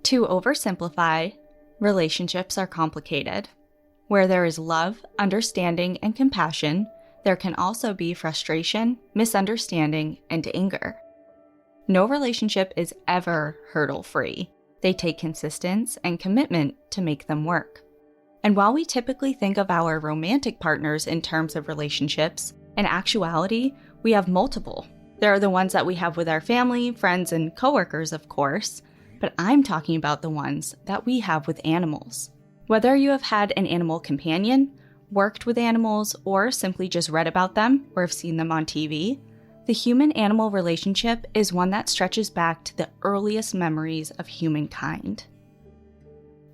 To oversimplify, relationships are complicated. Where there is love, understanding, and compassion, there can also be frustration, misunderstanding, and anger. No relationship is ever hurdle-free. They take consistency and commitment to make them work. And while we typically think of our romantic partners in terms of relationships, in actuality, we have multiple. There are the ones that we have with our family, friends, and coworkers, of course, but I'm talking about the ones that we have with animals. Whether you have had an animal companion, worked with animals, or simply just read about them or have seen them on TV, the human-animal relationship is one that stretches back to the earliest memories of humankind.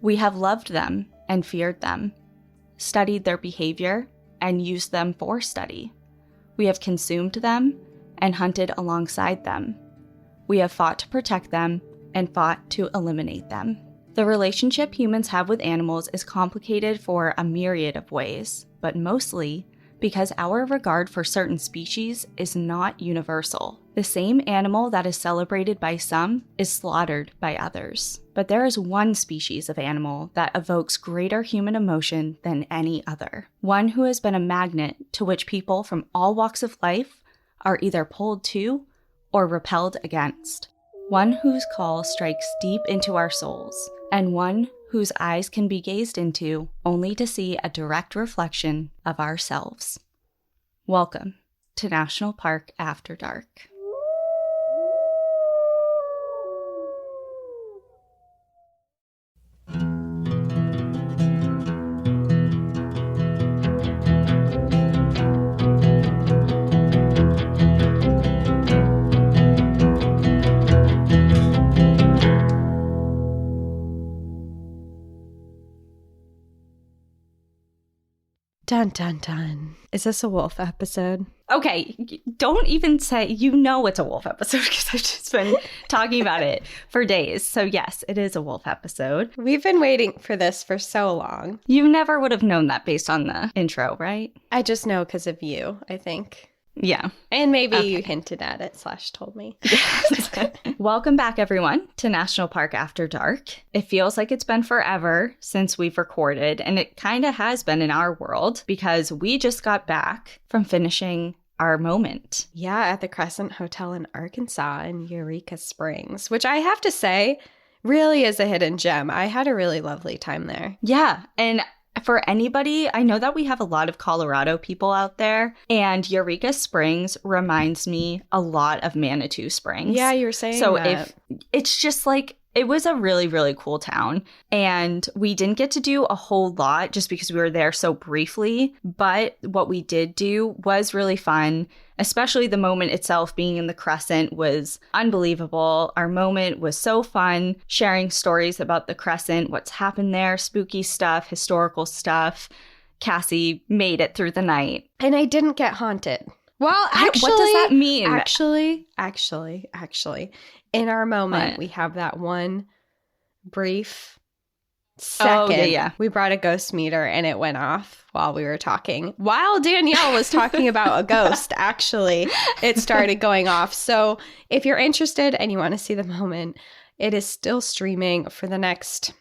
We have loved them and feared them, studied their behavior, and used them for study. We have consumed them and hunted alongside them. We have fought to protect them and fought to eliminate them. The relationship humans have with animals is complicated for a myriad of ways, but mostly because our regard for certain species is not universal. The same animal that is celebrated by some is slaughtered by others. But there is one species of animal that evokes greater human emotion than any other. One who has been a magnet to which people from all walks of life are either pulled to or repelled against. One whose call strikes deep into our souls, and one whose eyes can be gazed into only to see a direct reflection of ourselves. Welcome to National Park After Dark. Dun, dun, dun. Is this a wolf episode? Okay, don't even say, you know it's a wolf episode because I've just been talking about it for days. So yes, it is a wolf episode. We've been waiting for this for so long. You never would have known that based on the intro, right? I just know because of you, I think. Yeah. And maybe you hinted at it / told me. Welcome back, everyone, to National Park After Dark. It feels like it's been forever since we've recorded, and it kind of has been in our world because we just got back from finishing our moment. Yeah, at the Crescent Hotel in Arkansas in Eureka Springs, which I have to say really is a hidden gem. I had a really lovely time there. Yeah, and for anybody, I know that we have a lot of Colorado people out there, and Eureka Springs reminds me a lot of Manitou Springs. Yeah, you were saying so that. If it's just like, it was a really, really cool town, and we didn't get to do a whole lot just because we were there so briefly, but what we did do was really fun. Especially the moment itself, being in the Crescent, was unbelievable. Our moment was so fun, sharing stories about the Crescent, what's happened there, spooky stuff, historical stuff. Cassie made it through the night. And I didn't get haunted. Well, actually, what does that mean? Actually, in our moment, we have that one brief second. We brought a ghost meter and it went off while we were talking. While Danielle was talking about a ghost, actually, it started going off. So if you're interested and you want to see the moment, it is still streaming for the next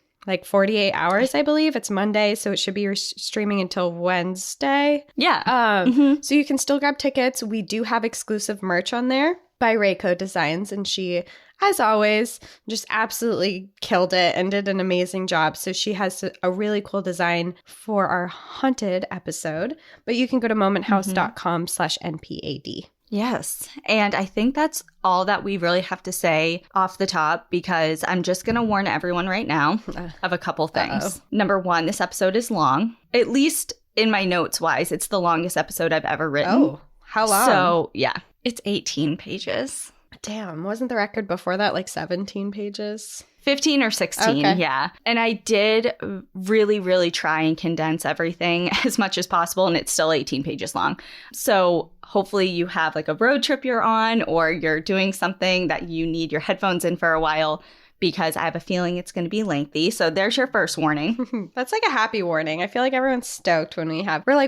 48 hours, I believe. It's Monday, so it should be streaming until Wednesday. Yeah. So you can still grab tickets. We do have exclusive merch on there by Reiko Designs, and she, as always, just absolutely killed it and did an amazing job. So she has a really cool design for our haunted episode, but you can go to momenthouse.com/NPAD. Yes. And I think that's all that we really have to say off the top, because I'm just going to warn everyone right now of a couple things. Number one, this episode is long. At least in my notes wise, it's the longest episode I've ever written. Oh, how long? So yeah, it's 18 pages. Damn, wasn't the record before that 17 pages? 15 or 16, okay. Yeah. And I did really, really try and condense everything as much as possible, and it's still 18 pages long. So hopefully you have a road trip you're on, or you're doing something that you need your headphones in for a while. because I have a feeling it's going to be lengthy. So there's your first warning. That's like a happy warning. I feel like everyone's stoked when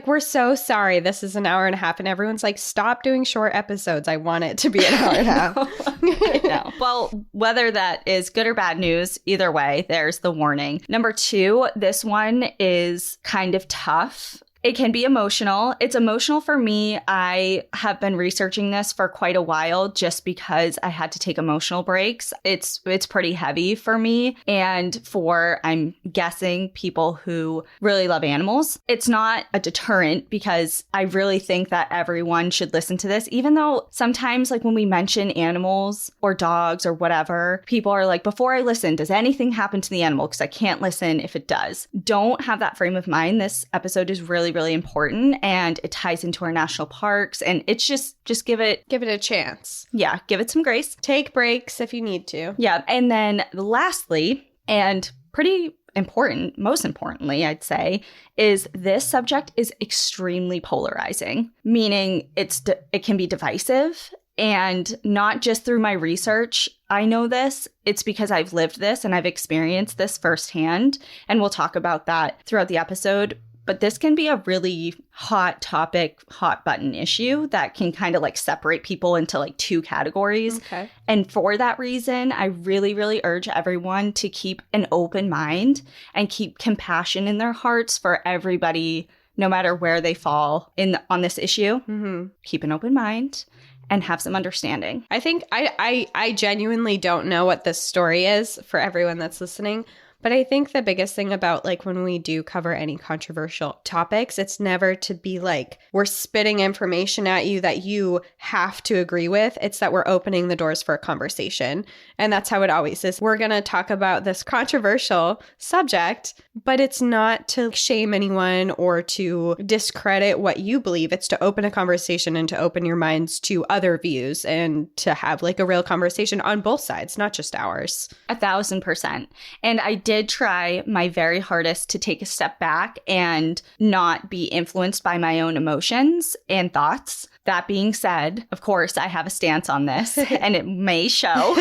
we're so sorry this is an hour and a half, and everyone's like, stop doing short episodes. I want it to be an hour and a half. No. Well, whether that is good or bad news, either way, there's the warning. Number 2, this one is kind of tough. It can be emotional. It's emotional for me. I have been researching this for quite a while just because I had to take emotional breaks. It's pretty heavy for me and for, I'm guessing, people who really love animals. It's not a deterrent because I really think that everyone should listen to this, even though sometimes like when we mention animals or dogs or whatever, people are like, before I listen, does anything happen to the animal? Because I can't listen if it does. Don't have that frame of mind. This episode is really important, and it ties into our national parks, and it's just give it a chance. Yeah, give it some grace. Take breaks if you need to. Yeah. And then lastly, and pretty important, most importantly, I'd say, is this subject is extremely polarizing, meaning it can be divisive. And not just through my research, I know this. It's because I've lived this and I've experienced this firsthand. And we'll talk about that throughout the episode. But this can be a really hot topic, hot button issue that can kind of like separate people into like 2 categories. Okay. And for that reason, I really, really urge everyone to keep an open mind and keep compassion in their hearts for everybody, no matter where they fall on this issue. Mm-hmm. Keep an open mind and have some understanding. I think I genuinely don't know what this story is for everyone that's listening. But I think the biggest thing about like when we do cover any controversial topics, it's never to be like we're spitting information at you that you have to agree with. It's that we're opening the doors for a conversation. And that's how it always is. We're going to talk about this controversial subject, but it's not to shame anyone or to discredit what you believe. It's to open a conversation and to open your minds to other views and to have like a real conversation on both sides, not just ours. 1,000%. And I did try my very hardest to take a step back and not be influenced by my own emotions and thoughts. That being said, of course, I have a stance on this and it may show,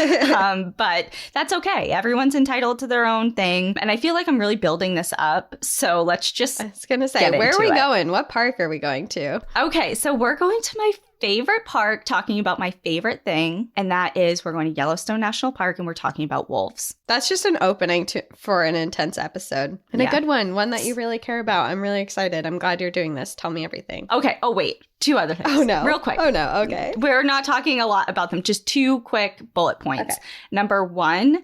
but that's okay. Everyone's entitled to their own thing. And I feel like I'm really building this up. So let's just I was going to say, where are we going? What park are we going to? Okay, so we're going to my favorite park, talking about my favorite thing, and that is we're going to Yellowstone National Park, and we're talking about wolves. That's just an opening for an intense episode, and a good one that you really care about. I'm really excited. I'm glad you're doing this. Tell me everything. Okay. Oh, wait. 2 other things. Oh, no. Real quick. Oh, no. Okay. We're not talking a lot about them. Just 2 quick bullet points. Okay. Number 1,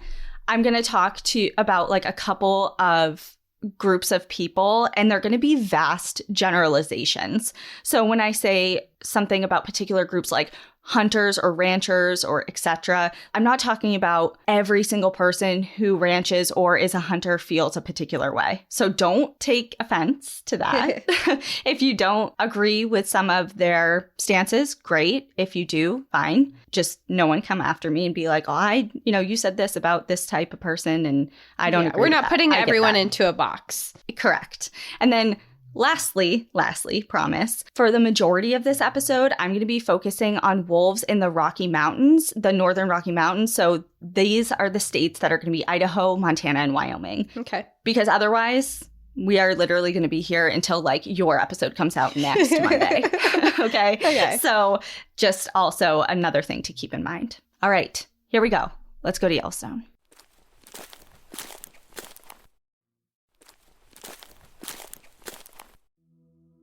I'm going to talk about like a couple of groups of people, and they're going to be vast generalizations. So when I say something about particular groups like hunters or ranchers or etc., I'm not talking about every single person who ranches or is a hunter feels a particular way. So don't take offense to that. If you don't agree with some of their stances, great. If you do, fine. Just no one come after me and be like, oh, you said this about this type of person and I don't agree. We're not putting everyone that into a box. Correct. And then Lastly, promise, for the majority of this episode, I'm going to be focusing on wolves in the Rocky Mountains, the northern Rocky Mountains. So these are the states that are going to be Idaho, Montana, and Wyoming. Okay. Because otherwise, we are literally going to be here until like your episode comes out next Monday. Okay. So just also another thing to keep in mind. All right, here we go. Let's go to Yellowstone.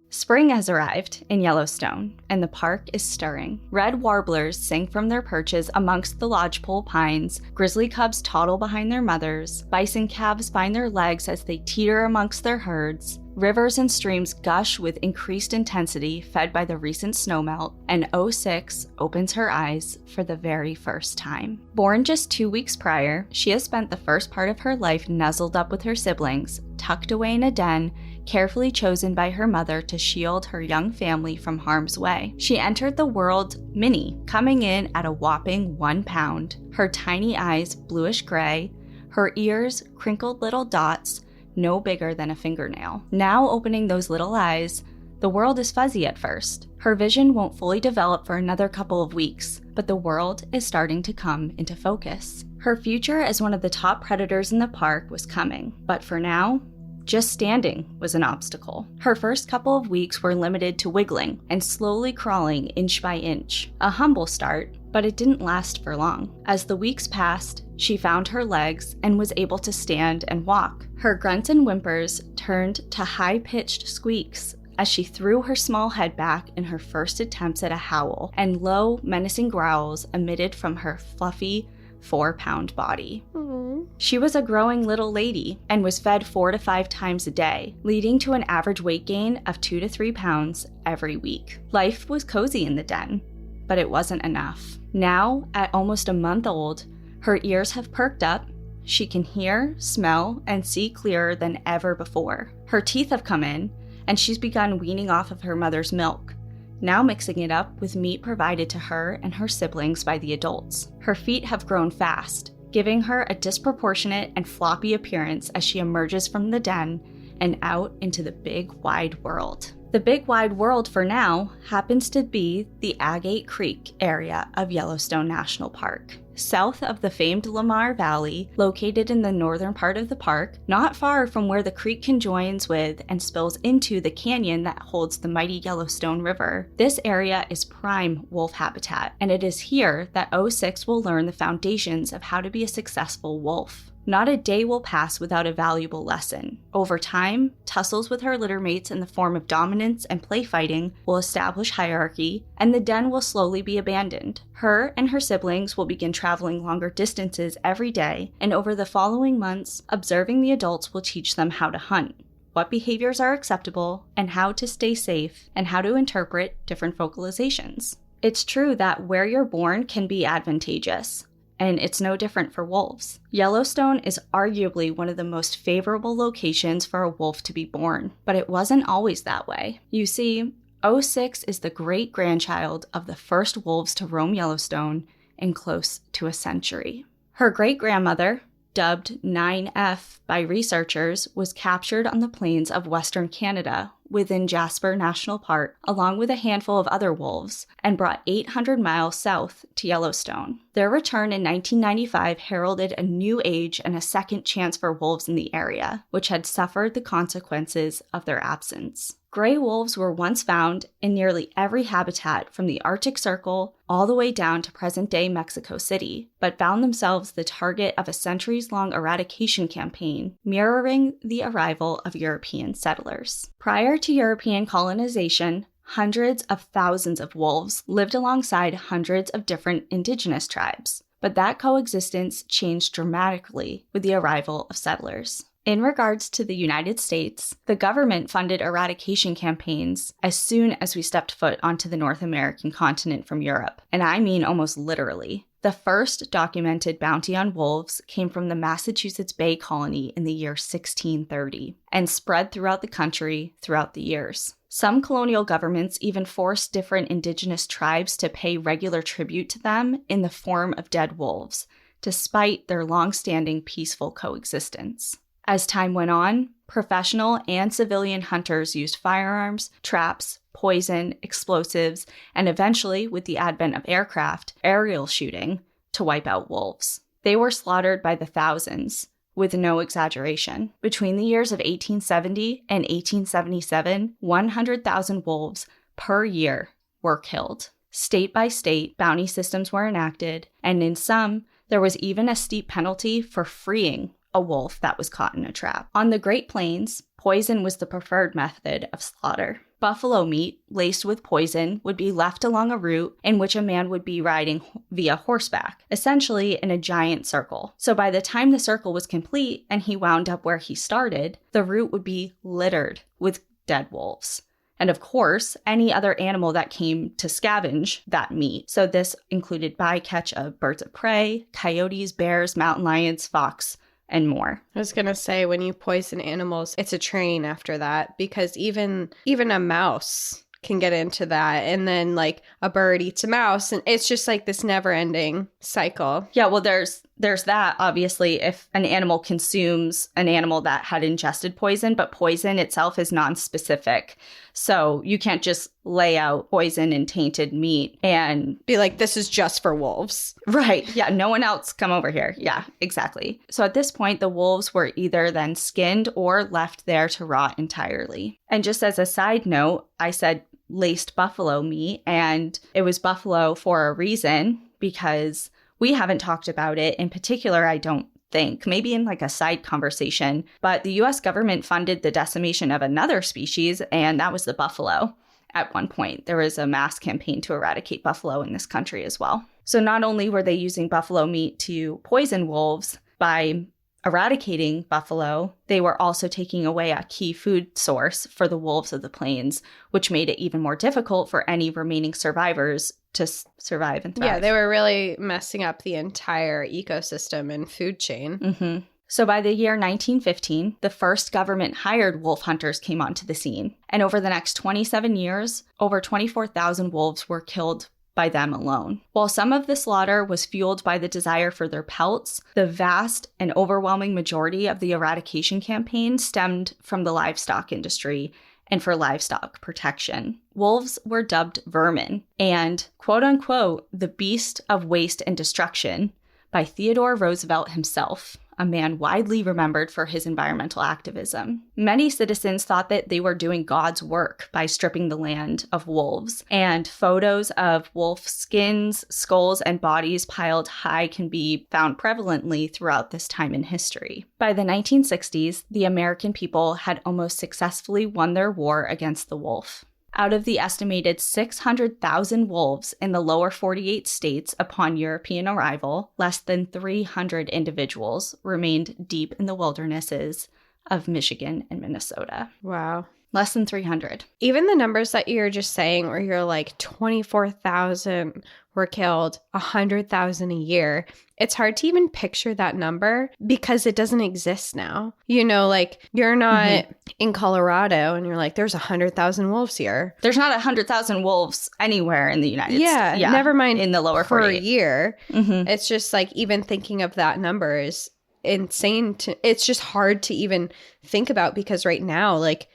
Spring has arrived in Yellowstone, and the park is stirring. Red warblers sing from their perches amongst the lodgepole pines, grizzly cubs toddle behind their mothers, bison calves find their legs as they teeter amongst their herds, rivers and streams gush with increased intensity fed by the recent snowmelt, and 06 opens her eyes for the very first time. Born just 2 weeks prior, she has spent the first part of her life nuzzled up with her siblings, tucked away in a den, carefully chosen by her mother to shield her young family from harm's way. She entered the world mini, coming in at a whopping 1 pound, her tiny eyes bluish gray, her ears crinkled little dots, no bigger than a fingernail. Now opening those little eyes, The world is fuzzy at first. Her vision won't fully develop for another couple of weeks, but the world is starting to come into focus. Her future as one of the top predators in the park was coming, but for now, just standing was an obstacle. Her first couple of weeks were limited to wiggling and slowly crawling inch by inch. A humble start, but it didn't last for long. As the weeks passed, she found her legs and was able to stand and walk. Her grunts and whimpers turned to high-pitched squeaks as she threw her small head back in her first attempts at a howl, and low, menacing growls emitted from her fluffy, 4-pound body. Aww. She was a growing little lady and was fed 4 to 5 times a day, leading to an average weight gain of 2 to 3 pounds every week. Life was cozy in the den, but it wasn't enough. Now, at almost a month old, her ears have perked up. She can hear, smell, and see clearer than ever before. Her teeth have come in, and she's begun weaning off of her mother's milk, now mixing it up with meat provided to her and her siblings by the adults. Her feet have grown fast, giving her a disproportionate and floppy appearance as she emerges from the den and out into the big wide world. The big wide world for now happens to be the Agate Creek area of Yellowstone National Park. South of the famed Lamar Valley, located in the northern part of the park, not far from where the creek conjoins with and spills into the canyon that holds the mighty Yellowstone River. This area is prime wolf habitat, and it is here that 06 will learn the foundations of how to be a successful wolf. Not a day will pass without a valuable lesson. Over time, tussles with her litter mates in the form of dominance and play fighting will establish hierarchy, and the den will slowly be abandoned. Her and her siblings will begin traveling longer distances every day, and over the following months, observing the adults will teach them how to hunt, what behaviors are acceptable, and how to stay safe, and how to interpret different vocalizations. It's true that where you're born can be advantageous, and it's no different for wolves. Yellowstone is arguably one of the most favorable locations for a wolf to be born, but it wasn't always that way. You see, 06 is the great-grandchild of the first wolves to roam Yellowstone in close to a century. Her great-grandmother, dubbed 9F by researchers, was captured on the plains of Western Canada within Jasper National Park, along with a handful of other wolves, and brought 800 miles south to Yellowstone. Their return in 1995 heralded a new age and a second chance for wolves in the area, which had suffered the consequences of their absence. Gray wolves were once found in nearly every habitat from the Arctic Circle all the way down to present-day Mexico City, but found themselves the target of a centuries-long eradication campaign, mirroring the arrival of European settlers. Prior to European colonization, hundreds of thousands of wolves lived alongside hundreds of different indigenous tribes, but that coexistence changed dramatically with the arrival of settlers. In regards to the United States, the government funded eradication campaigns as soon as we stepped foot onto the North American continent from Europe, and I mean almost literally. The first documented bounty on wolves came from the Massachusetts Bay Colony in the year 1630 and spread throughout the country throughout the years. Some colonial governments even forced different indigenous tribes to pay regular tribute to them in the form of dead wolves, despite their long-standing peaceful coexistence. As time went on, professional and civilian hunters used firearms, traps, poison, explosives, and eventually, with the advent of aircraft, aerial shooting, to wipe out wolves. They were slaughtered by the thousands, with no exaggeration. Between the years of 1870 and 1877, 100,000 wolves per year were killed. State by state, bounty systems were enacted, and in some, there was even a steep penalty for freeing a wolf that was caught in a trap. On the Great Plains, poison was the preferred method of slaughter. Buffalo meat, laced with poison, would be left along a route in which a man would be riding via horseback, essentially in a giant circle. So by the time the circle was complete and he wound up where he started, the route would be littered with dead wolves. And of course, any other animal that came to scavenge that meat. So this included bycatch of birds of prey, coyotes, bears, mountain lions, fox, and more. I was going to say, when you poison animals, it's a train after that, because even a mouse can get into that, and then like a bird eats a mouse, and it's just like this never-ending cycle. Yeah, well, there's there's that, obviously, if an animal consumes an animal that had ingested poison, but poison itself is non-specific. So you can't just lay out poison and tainted meat and be like, this is just for wolves. Right. Yeah. No one else come over here. Yeah, exactly. So at this point, the wolves were either then skinned or left there to rot entirely. And just as a side note, I said laced buffalo meat, and it was buffalo for a reason, because we haven't talked about it in particular, I don't think, maybe in like a side conversation, but the US government funded the decimation of another species, and that was the buffalo. At one point, there was a mass campaign to eradicate buffalo in this country as well. So not only were they using buffalo meat to poison wolves by eradicating buffalo, they were also taking away a key food source for the wolves of the plains, which made it even more difficult for any remaining survivors to survive and thrive. Yeah, they were really messing up the entire ecosystem and food chain. Mm-hmm. So by the year 1915, the first government-hired wolf hunters came onto the scene. And over the next 27 years, over 24,000 wolves were killed by them alone. While some of the slaughter was fueled by the desire for their pelts, the vast and overwhelming majority of the eradication campaign stemmed from the livestock industry and for livestock protection. Wolves were dubbed vermin and, quote-unquote, the beast of waste and destruction by Theodore Roosevelt himself, a man widely remembered for his environmental activism. Many citizens thought that they were doing God's work by stripping the land of wolves, and photos of wolf skins, skulls, and bodies piled high can be found prevalently throughout this time in history. By the 1960s, the American people had almost successfully won their war against the wolf. Out of the estimated 600,000 wolves in the lower 48 states upon European arrival, less than 300 individuals remained deep in the wildernesses of Michigan and Minnesota. Wow. Less than 300. Even the numbers that you're just saying, where you're like 24,000 were killed, 100,000 a year. It's hard to even picture that number because it doesn't exist now. You know, like you're not in Colorado and you're like, there's 100,000 wolves here. There's not 100,000 wolves anywhere in the United States. Yeah, never mind in the lower 48. Per year. It's just like even thinking of that number is insane. It's just hard to even think about because right now, like,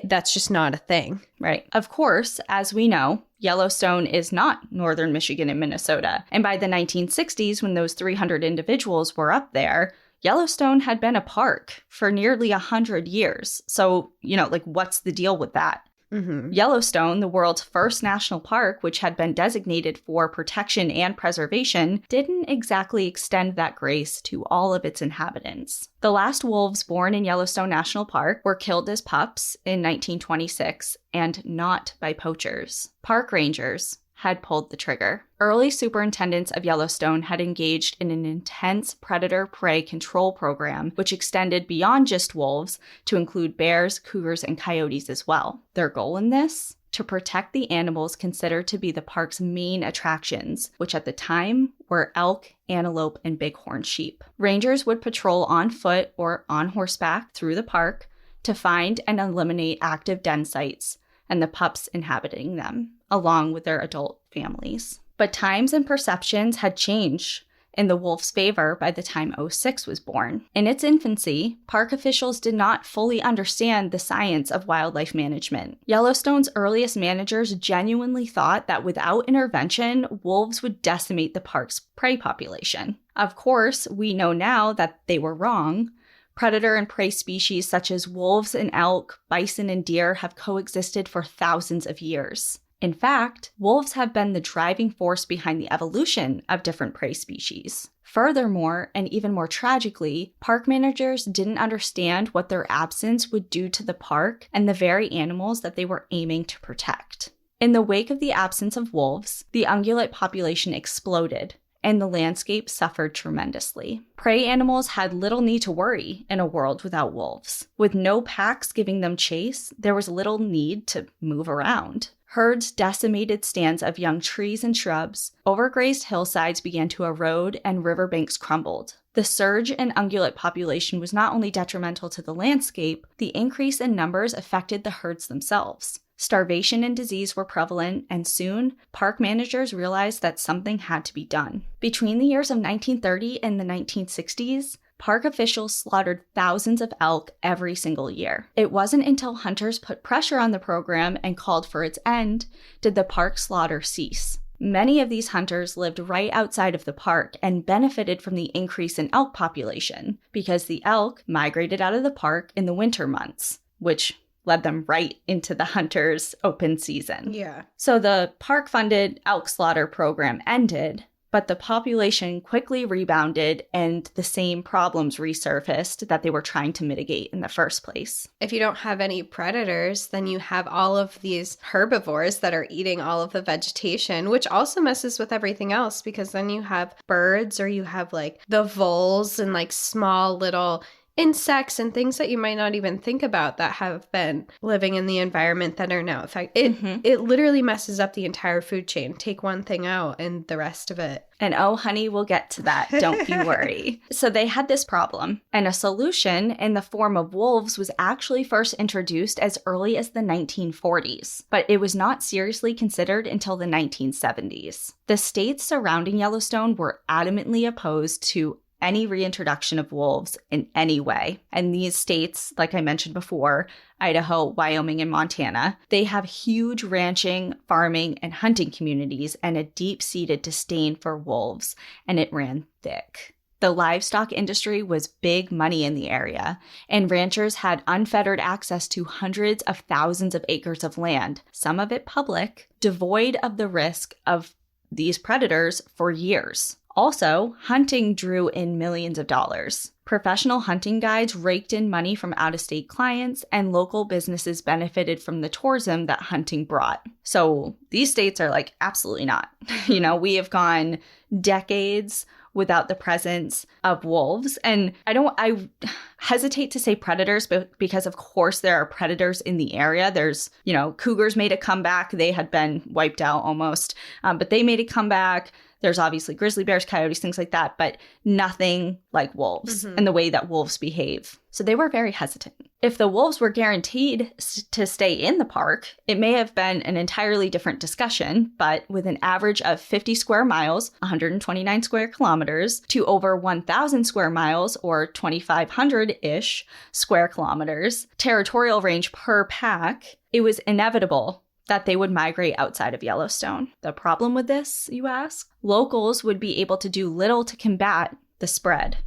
that's just not a thing. Right. Of course, as we know, Yellowstone is not northern Michigan and Minnesota. And by the 1960s, when those 300 individuals were up there, Yellowstone had been a park for nearly 100 years. So, you know, like, what's the deal with that? Yellowstone, the world's first national park, which had been designated for protection and preservation, didn't exactly extend that grace to all of its inhabitants. The last wolves born in Yellowstone National Park were killed as pups in 1926, and not by poachers. Park rangers had pulled the trigger. Early superintendents of Yellowstone had engaged in an intense predator-prey control program, which extended beyond just wolves to include bears, cougars, and coyotes as well. Their goal in this? To protect the animals considered to be the park's main attractions, which at the time were elk, antelope, and bighorn sheep. Rangers would patrol on foot or on horseback through the park to find and eliminate active den sites and the pups inhabiting them, along with their adult families. But times and perceptions had changed in the wolf's favor by the time 06 was born. In its infancy, park officials did not fully understand the science of wildlife management. Yellowstone's earliest managers genuinely thought that without intervention, wolves would decimate the park's prey population. Of course, we know now that they were wrong. Predator and prey species such as wolves and elk, bison and deer have coexisted for thousands of years. In fact, wolves have been the driving force behind the evolution of different prey species. Furthermore, and even more tragically, park managers didn't understand what their absence would do to the park and the very animals that they were aiming to protect. In the wake of the absence of wolves, the ungulate population exploded, and the landscape suffered tremendously. Prey animals had little need to worry in a world without wolves. With no packs giving them chase, there was little need to move around. Herds decimated stands of young trees and shrubs, overgrazed hillsides began to erode, and riverbanks crumbled. The surge in ungulate population was not only detrimental to the landscape, the increase in numbers affected the herds themselves. Starvation and disease were prevalent, and soon, park managers realized that something had to be done. Between the years of 1930 and the 1960s, park officials slaughtered thousands of elk every single year. It wasn't until hunters put pressure on the program and called for its end did the park slaughter cease. Many of these hunters lived right outside of the park and benefited from the increase in elk population because the elk migrated out of the park in the winter months, which led them right into the hunters' open season. Yeah. So the park-funded elk slaughter program ended, but the population quickly rebounded and the same problems resurfaced that they were trying to mitigate in the first place. If you don't have any predators, then you have all of these herbivores that are eating all of the vegetation, which also messes with everything else because then you have birds or you have like the voles and like small little insects and things that you might not even think about that have been living in the environment that are now affected. It literally messes up the entire food chain. Take one thing out and the rest of it. And oh, honey, we'll get to that. Don't you worry. So they had this problem, and a solution in the form of wolves was actually first introduced as early as the 1940s, but it was not seriously considered until the 1970s. The states surrounding Yellowstone were adamantly opposed to any reintroduction of wolves in any way. And these states, like I mentioned before, Idaho, Wyoming, and Montana, they have huge ranching, farming, and hunting communities and a deep-seated disdain for wolves, and it ran thick. The livestock industry was big money in the area, and ranchers had unfettered access to hundreds of thousands of acres of land, some of it public, devoid of the risk of these predators for years. Also, hunting drew in millions of dollars. Professional hunting guides raked in money from out-of-state clients, and local businesses benefited from the tourism that hunting brought. So these states are like, absolutely not. We have gone decades without the presence of wolves. And I hesitate to say predators, but because of course there are predators in the area. There's, cougars made a comeback. They had been wiped out almost, but they made a comeback. There's obviously grizzly bears, coyotes, things like that, but nothing like wolves and the way that wolves behave. So they were very hesitant. If the wolves were guaranteed to stay in the park, it may have been an entirely different discussion, but with an average of 50 square miles, 129 square kilometers, to over 1,000 square miles, or 2,500-ish square kilometers, territorial range per pack, it was inevitable that they would migrate outside of Yellowstone. The problem with this, you ask? Locals would be able to do little to combat the spread.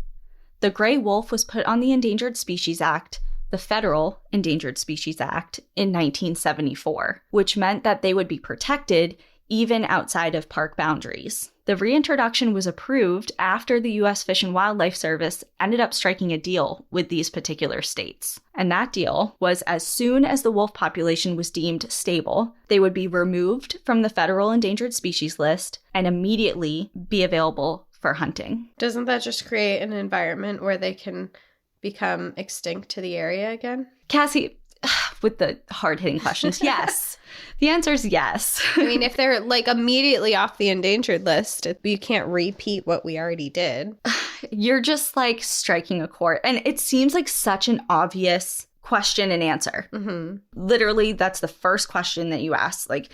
The gray wolf was put on the Endangered Species Act, the Federal Endangered Species Act, in 1974, which meant that they would be protected even outside of park boundaries. The reintroduction was approved after the U.S. Fish and Wildlife Service ended up striking a deal with these particular states. And that deal was as soon as the wolf population was deemed stable, they would be removed from the federal endangered species list and immediately be available for hunting. Doesn't that just create an environment where they can become extinct to the area again? Cassie, with the hard-hitting questions, yes. The answer is yes. I mean, if they're like immediately off the endangered list, you can't repeat what we already did. You're just like striking a chord. And it seems like such an obvious question and answer. Literally, that's the first question that you ask, like,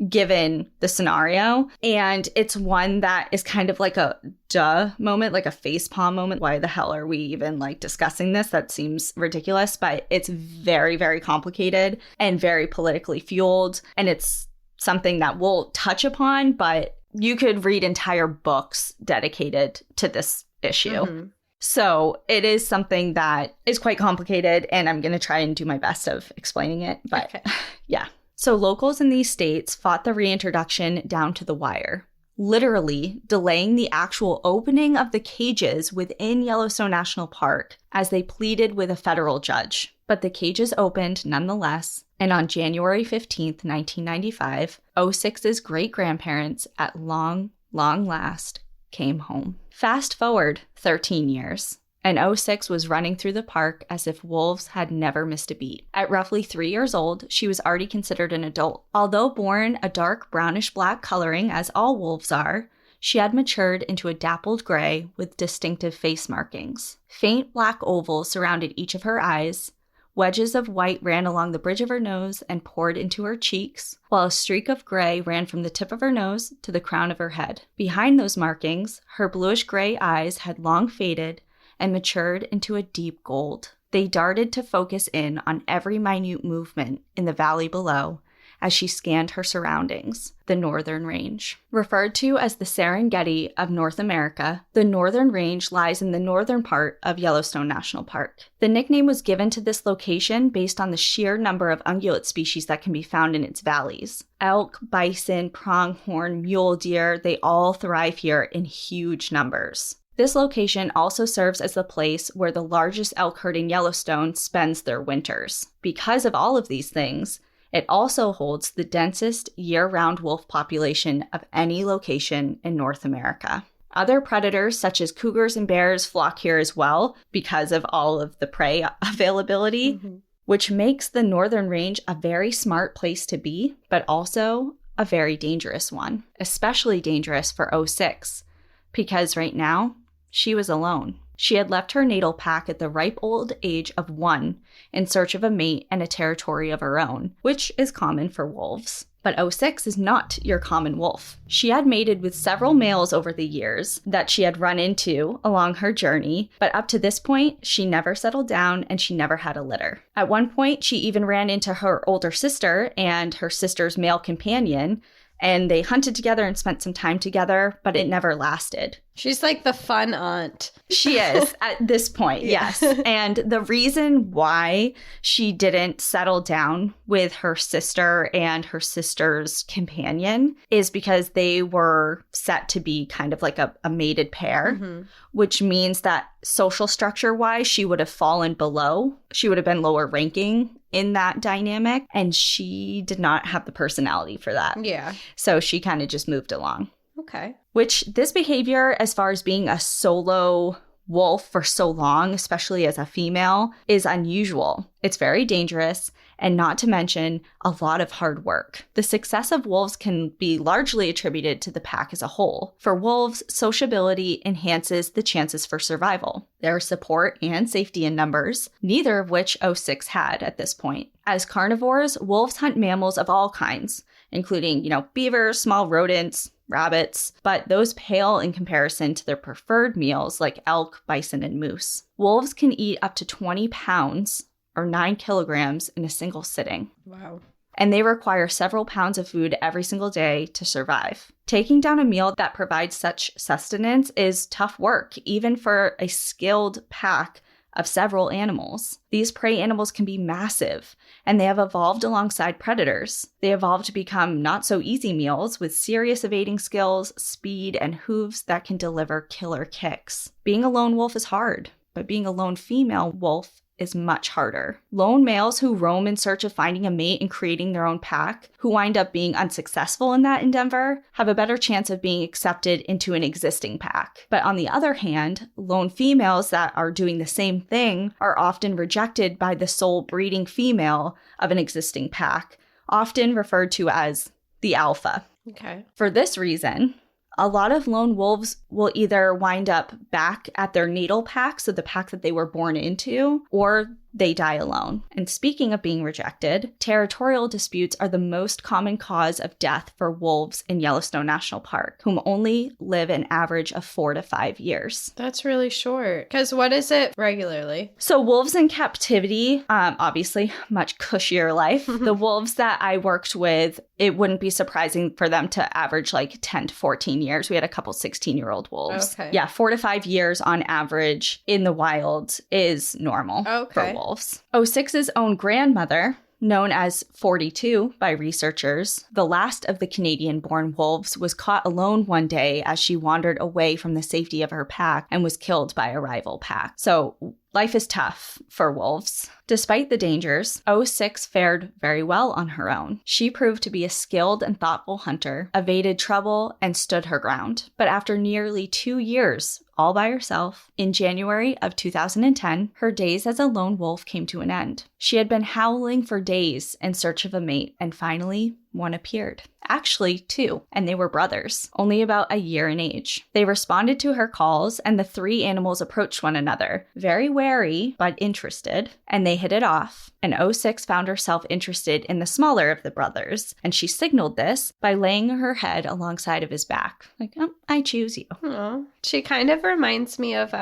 given the scenario. And it's one that is kind of like a duh moment, like a facepalm moment. Why the hell are we even like discussing this? That seems ridiculous, but it's very, very complicated and very politically fueled. And it's something that we'll touch upon, but you could read entire books dedicated to this issue. So it is something that is quite complicated, and I'm going to try and do my best of explaining it. But yeah. So locals in these states fought the reintroduction down to the wire, literally delaying the actual opening of the cages within Yellowstone National Park as they pleaded with a federal judge. But the cages opened nonetheless, and on January 15th, 1995, 06's great-grandparents at long last came home. Fast forward 13 years. And 06 was running through the park as if wolves had never missed a beat. At roughly 3 years old, she was already considered an adult. Although born a dark brownish-black coloring, as all wolves are, she had matured into a dappled gray with distinctive face markings. Faint black ovals surrounded each of her eyes, Wedges of white ran along the bridge of her nose and poured into her cheeks, while a streak of gray ran from the tip of her nose to the crown of her head. Behind those markings, her bluish-gray eyes had long faded and matured into a deep gold. They darted to focus in on every minute movement in the valley below as she scanned her surroundings, the Northern Range. Referred to as the Serengeti of North America, the Northern Range lies in the northern part of Yellowstone National Park. The nickname was given to this location based on the sheer number of ungulate species that can be found in its valleys. Elk, bison, pronghorn, mule deer, they all thrive here in huge numbers. This location also serves as the place where the largest elk herd in Yellowstone spends their winters. Because of all of these things, it also holds the densest year-round wolf population of any location in North America. Other predators such as cougars and bears flock here as well because of all of the prey availability, which makes the Northern Range a very smart place to be, but also a very dangerous one, especially dangerous for 06, because right now, she was alone. She had left her natal pack at the ripe old age of 1 in search of a mate and a territory of her own, which is common for wolves. But 06 is not your common wolf. She had mated with several males over the years that she had run into along her journey, but up to this point, she never settled down and she never had a litter. At one point, she even ran into her older sister and her sister's male companion, and they hunted together and spent some time together, but it never lasted. She's like the fun aunt. She is at this point, yes. And the reason why she didn't settle down with her sister and her sister's companion is because they were set to be kind of like a mated pair, which means that social structure-wise, she would have fallen below. She would have been lower ranking in that dynamic, and she did not have the personality for that. Yeah. So she kind of just moved along. Okay. Which this behavior, as far as being a solo wolf for so long, especially as a female, is unusual. It's very dangerous, and not to mention a lot of hard work. The success of wolves can be largely attributed to the pack as a whole. For wolves, sociability enhances the chances for survival. There is support and safety in numbers, neither of which 06 had at this point. As carnivores, wolves hunt mammals of all kinds, including, beavers, small rodents, rabbits, but those pale in comparison to their preferred meals like elk, bison, and moose. Wolves can eat up to 20 pounds or 9 kilograms in a single sitting. Wow. And they require several pounds of food every single day to survive. Taking down a meal that provides such sustenance is tough work, even for a skilled pack of several animals. These prey animals can be massive, and they have evolved alongside predators. They evolved to become not-so-easy meals with serious evading skills, speed, and hooves that can deliver killer kicks. Being a lone wolf is hard, but being a lone female wolf is much harder. Lone males who roam in search of finding a mate and creating their own pack, who wind up being unsuccessful in that endeavor, have a better chance of being accepted into an existing pack. But on the other hand, lone females that are doing the same thing are often rejected by the sole breeding female of an existing pack, often referred to as the alpha. Okay. For this reason, a lot of lone wolves will either wind up back at their natal pack, so the pack that they were born into, or they die alone. And speaking of being rejected, territorial disputes are the most common cause of death for wolves in Yellowstone National Park, whom only live an average of 4 to 5 years. That's really short. Because what is it regularly? So wolves in captivity, obviously much cushier life. The wolves that I worked with, it wouldn't be surprising for them to average like 10 to 14 years. We had a couple 16-year-old wolves. Okay. Yeah, 4 to 5 years on average in the wild is normal for wolves. 06's own grandmother, known as 42 by researchers, the last of the Canadian-born wolves, was caught alone one day as she wandered away from the safety of her pack and was killed by a rival pack. So life is tough for wolves. Despite the dangers, 06 fared very well on her own. She proved to be a skilled and thoughtful hunter, evaded trouble, and stood her ground. But after nearly 2 years, all by herself, in January of 2010, her days as a lone wolf came to an end. She had been howling for days in search of a mate, and finally, one appeared. Actually, 2, and they were brothers, only about a year in age. They responded to her calls, and the 3 animals approached one another, very wary but interested, and they hit it off. And 06 found herself interested in the smaller of the brothers, and she signaled this by laying her head alongside of his back. Like, oh, I choose you. Aww. She kind of reminds me of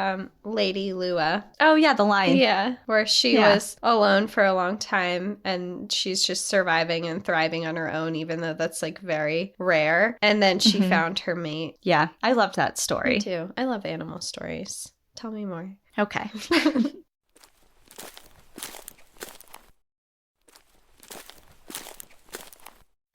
Lady Lua. Oh, yeah, the lion. Yeah, where she was alone for a long time, and she's just surviving and thriving on her own, even though that's like very rare. And then she found her mate. Yeah, I loved that story. Me too. I love animal stories. Tell me more. Okay.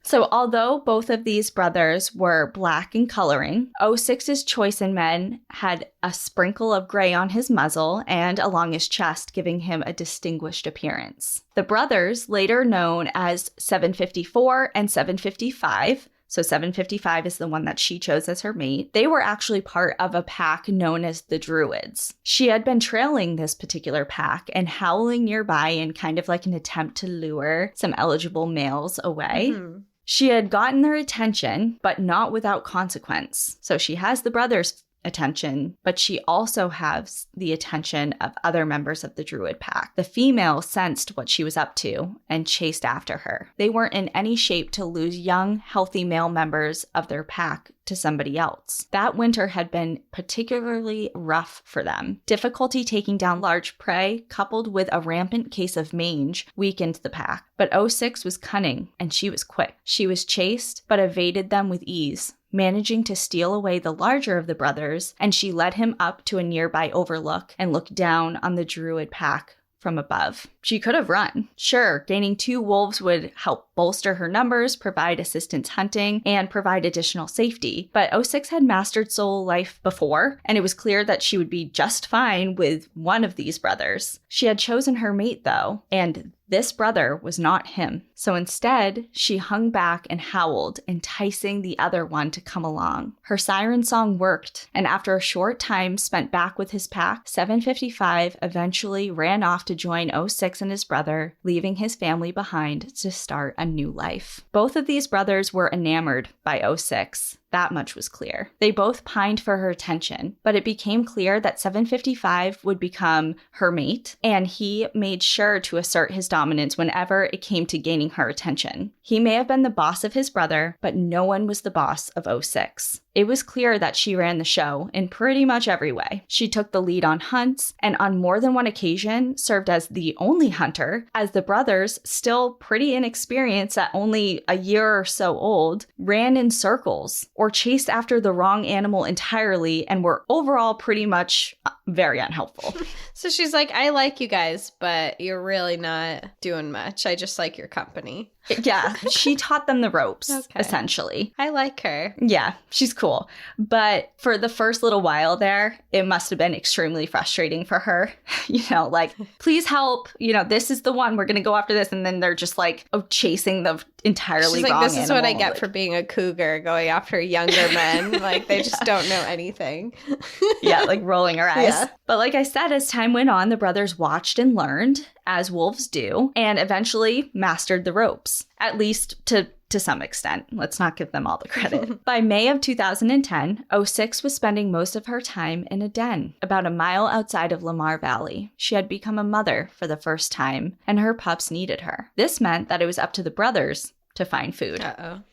So although both of these brothers were black in coloring, 06's choice in men had a sprinkle of gray on his muzzle and along his chest, giving him a distinguished appearance. The brothers, later known as 754 and 755, so 755 is the one that she chose as her mate, they were actually part of a pack known as the Druids. She had been trailing this particular pack and howling nearby in kind of like an attempt to lure some eligible males away. Mm-hmm. She had gotten their attention, but not without consequence. So she has the brothers' attention, but she also has the attention of other members of the Druid pack. The female sensed what she was up to and chased after her. They weren't in any shape to lose young, healthy male members of their pack to somebody else. That winter had been particularly rough for them. Difficulty taking down large prey, coupled with a rampant case of mange, weakened the pack. But 06 was cunning, and she was quick. She was chased, but evaded them with ease, managing to steal away the larger of the brothers, and she led him up to a nearby overlook and looked down on the Druid pack from above. She could have run. Sure, gaining 2 wolves would help bolster her numbers, provide assistance hunting, and provide additional safety. But 06 had mastered solo life before, and it was clear that she would be just fine with one of these brothers. She had chosen her mate, though, and this brother was not him. So instead, she hung back and howled, enticing the other one to come along. Her siren song worked, and after a short time spent back with his pack, 755 eventually ran off to join 06 and his brother, leaving his family behind to start a new life. Both of these brothers were enamored by 06. That much was clear. They both pined for her attention, but it became clear that 755 would become her mate, and he made sure to assert his dominance whenever it came to gaining her attention. He may have been the boss of his brother, but no one was the boss of 06. It was clear that she ran the show in pretty much every way. She took the lead on hunts, and on more than one occasion served as the only hunter, as the brothers, still pretty inexperienced at only a year or so old, ran in circles or chased after the wrong animal entirely and were overall pretty much very unhelpful. So she's like, I like you guys, but you're really not doing much. I just like your company. Yeah, she taught them the ropes, essentially. I like her. Yeah, she's cool. But for the first little while there, it must have been extremely frustrating for her. You know, like, please help. You know, this is the one. We're going to go after this. And then they're just like chasing the entirely wrong animal. This is what I get like, for being a cougar, going after younger men. Like, they just don't know anything. Yeah, like rolling her eyes. Yeah. But like I said, as time went on, the brothers watched and learned, as wolves do, and eventually mastered the ropes, at least to some extent. Let's not give them all the credit. By May of 2010, 06 was spending most of her time in a den about a mile outside of Lamar Valley. She had become a mother for the first time, and her pups needed her. This meant that it was up to the brothers to find food.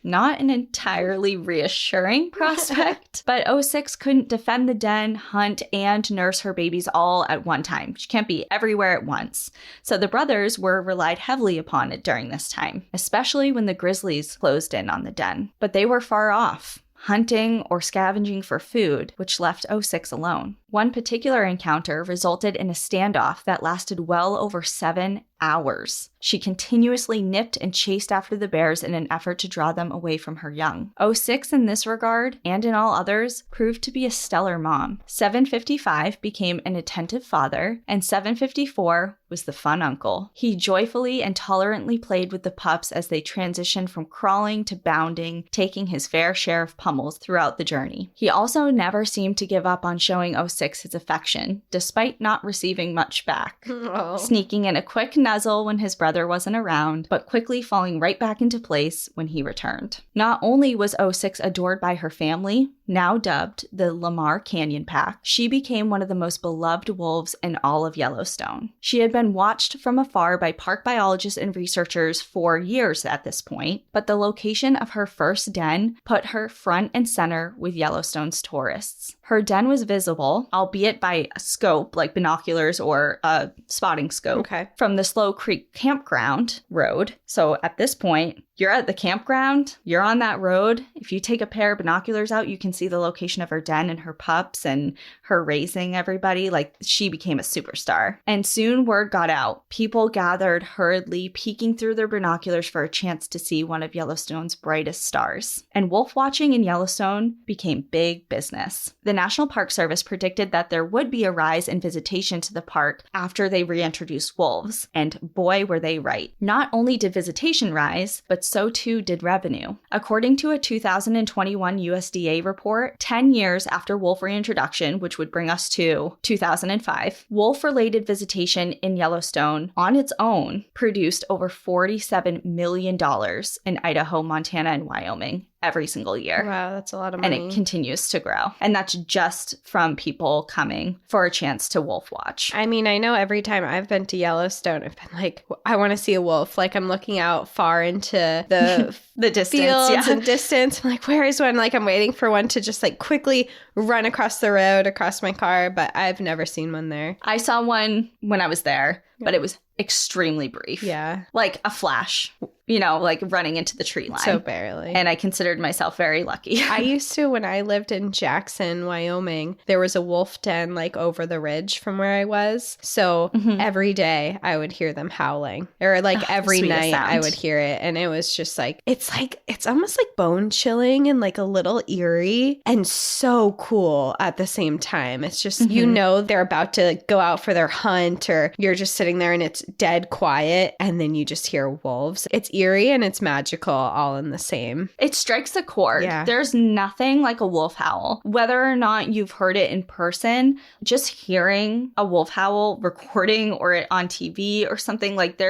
Not an entirely reassuring prospect, but 06 couldn't defend the den, hunt, and nurse her babies all at one time. She can't be everywhere at once. So the brothers were relied heavily upon it during this time, especially when the grizzlies closed in on the den. But they were far off, hunting or scavenging for food, which left 06 alone. One particular encounter resulted in a standoff that lasted well over 7 hours. She continuously nipped and chased after the bears in an effort to draw them away from her young. 06 in this regard, and in all others, proved to be a stellar mom. 755 became an attentive father, and 754 was the fun uncle. He joyfully and tolerantly played with the pups as they transitioned from crawling to bounding, taking his fair share of pummels throughout the journey. He also never seemed to give up on showing 06 his affection, despite not receiving much back. Sneaking in a quick nuzzle when his brother wasn't around, but quickly falling right back into place when he returned. Not only was 06 adored by her family, now dubbed the Lamar Canyon Pack, she became one of the most beloved wolves in all of Yellowstone. She had been watched from afar by park biologists and researchers for years at this point, but the location of her first den put her front and center with Yellowstone's tourists. Her den was visible, albeit by a scope like binoculars or a spotting scope, from the Slow Creek Campground road. So at this point, you're at the campground, you're on that road. If you take a pair of binoculars out, you can see the location of her den and her pups and her raising everybody. Like, she became a superstar. And soon word got out. People gathered hurriedly, peeking through their binoculars for a chance to see one of Yellowstone's brightest stars. And wolf watching in Yellowstone became big business. The National Park Service predicted that there would be a rise in visitation to the park after they reintroduced wolves. And boy, were they right. Not only did visitation rise, but so too did revenue. According to a 2021 USDA report, 10 years after wolf reintroduction, which would bring us to 2005, wolf-related visitation in Yellowstone on its own produced over $47 million in Idaho, Montana, and Wyoming every single year. Wow, that's a lot of money. And it continues to grow. And that's just from people coming for a chance to wolf watch. I mean, I know every time I've been to Yellowstone, I've been like, I want to see a wolf. Like, I'm looking out far into the the distance, fields and distance. I'm like, where is one? Like, I'm waiting for one to just like quickly run across the road, across my car, but I've never seen one there. I saw one when I was there, but it was extremely brief. Yeah. Like a flash, you know, like running into the tree line. So barely. And I considered myself very lucky. I used to, when I lived in Jackson, Wyoming, there was a wolf den like over the ridge from where I was. So every day I would hear them howling, or like every night I would hear it. And it was just like, it's almost like bone chilling and like a little eerie and so cool at the same time. It's just, you know, they're about to go out for their hunt, or you're just sitting there and it's dead quiet, and then you just hear wolves. It's eerie and it's magical all in the same. It strikes a chord. Yeah. There's nothing like a wolf howl. Whether or not you've heard it in person, just hearing a wolf howl recording or on TV or something like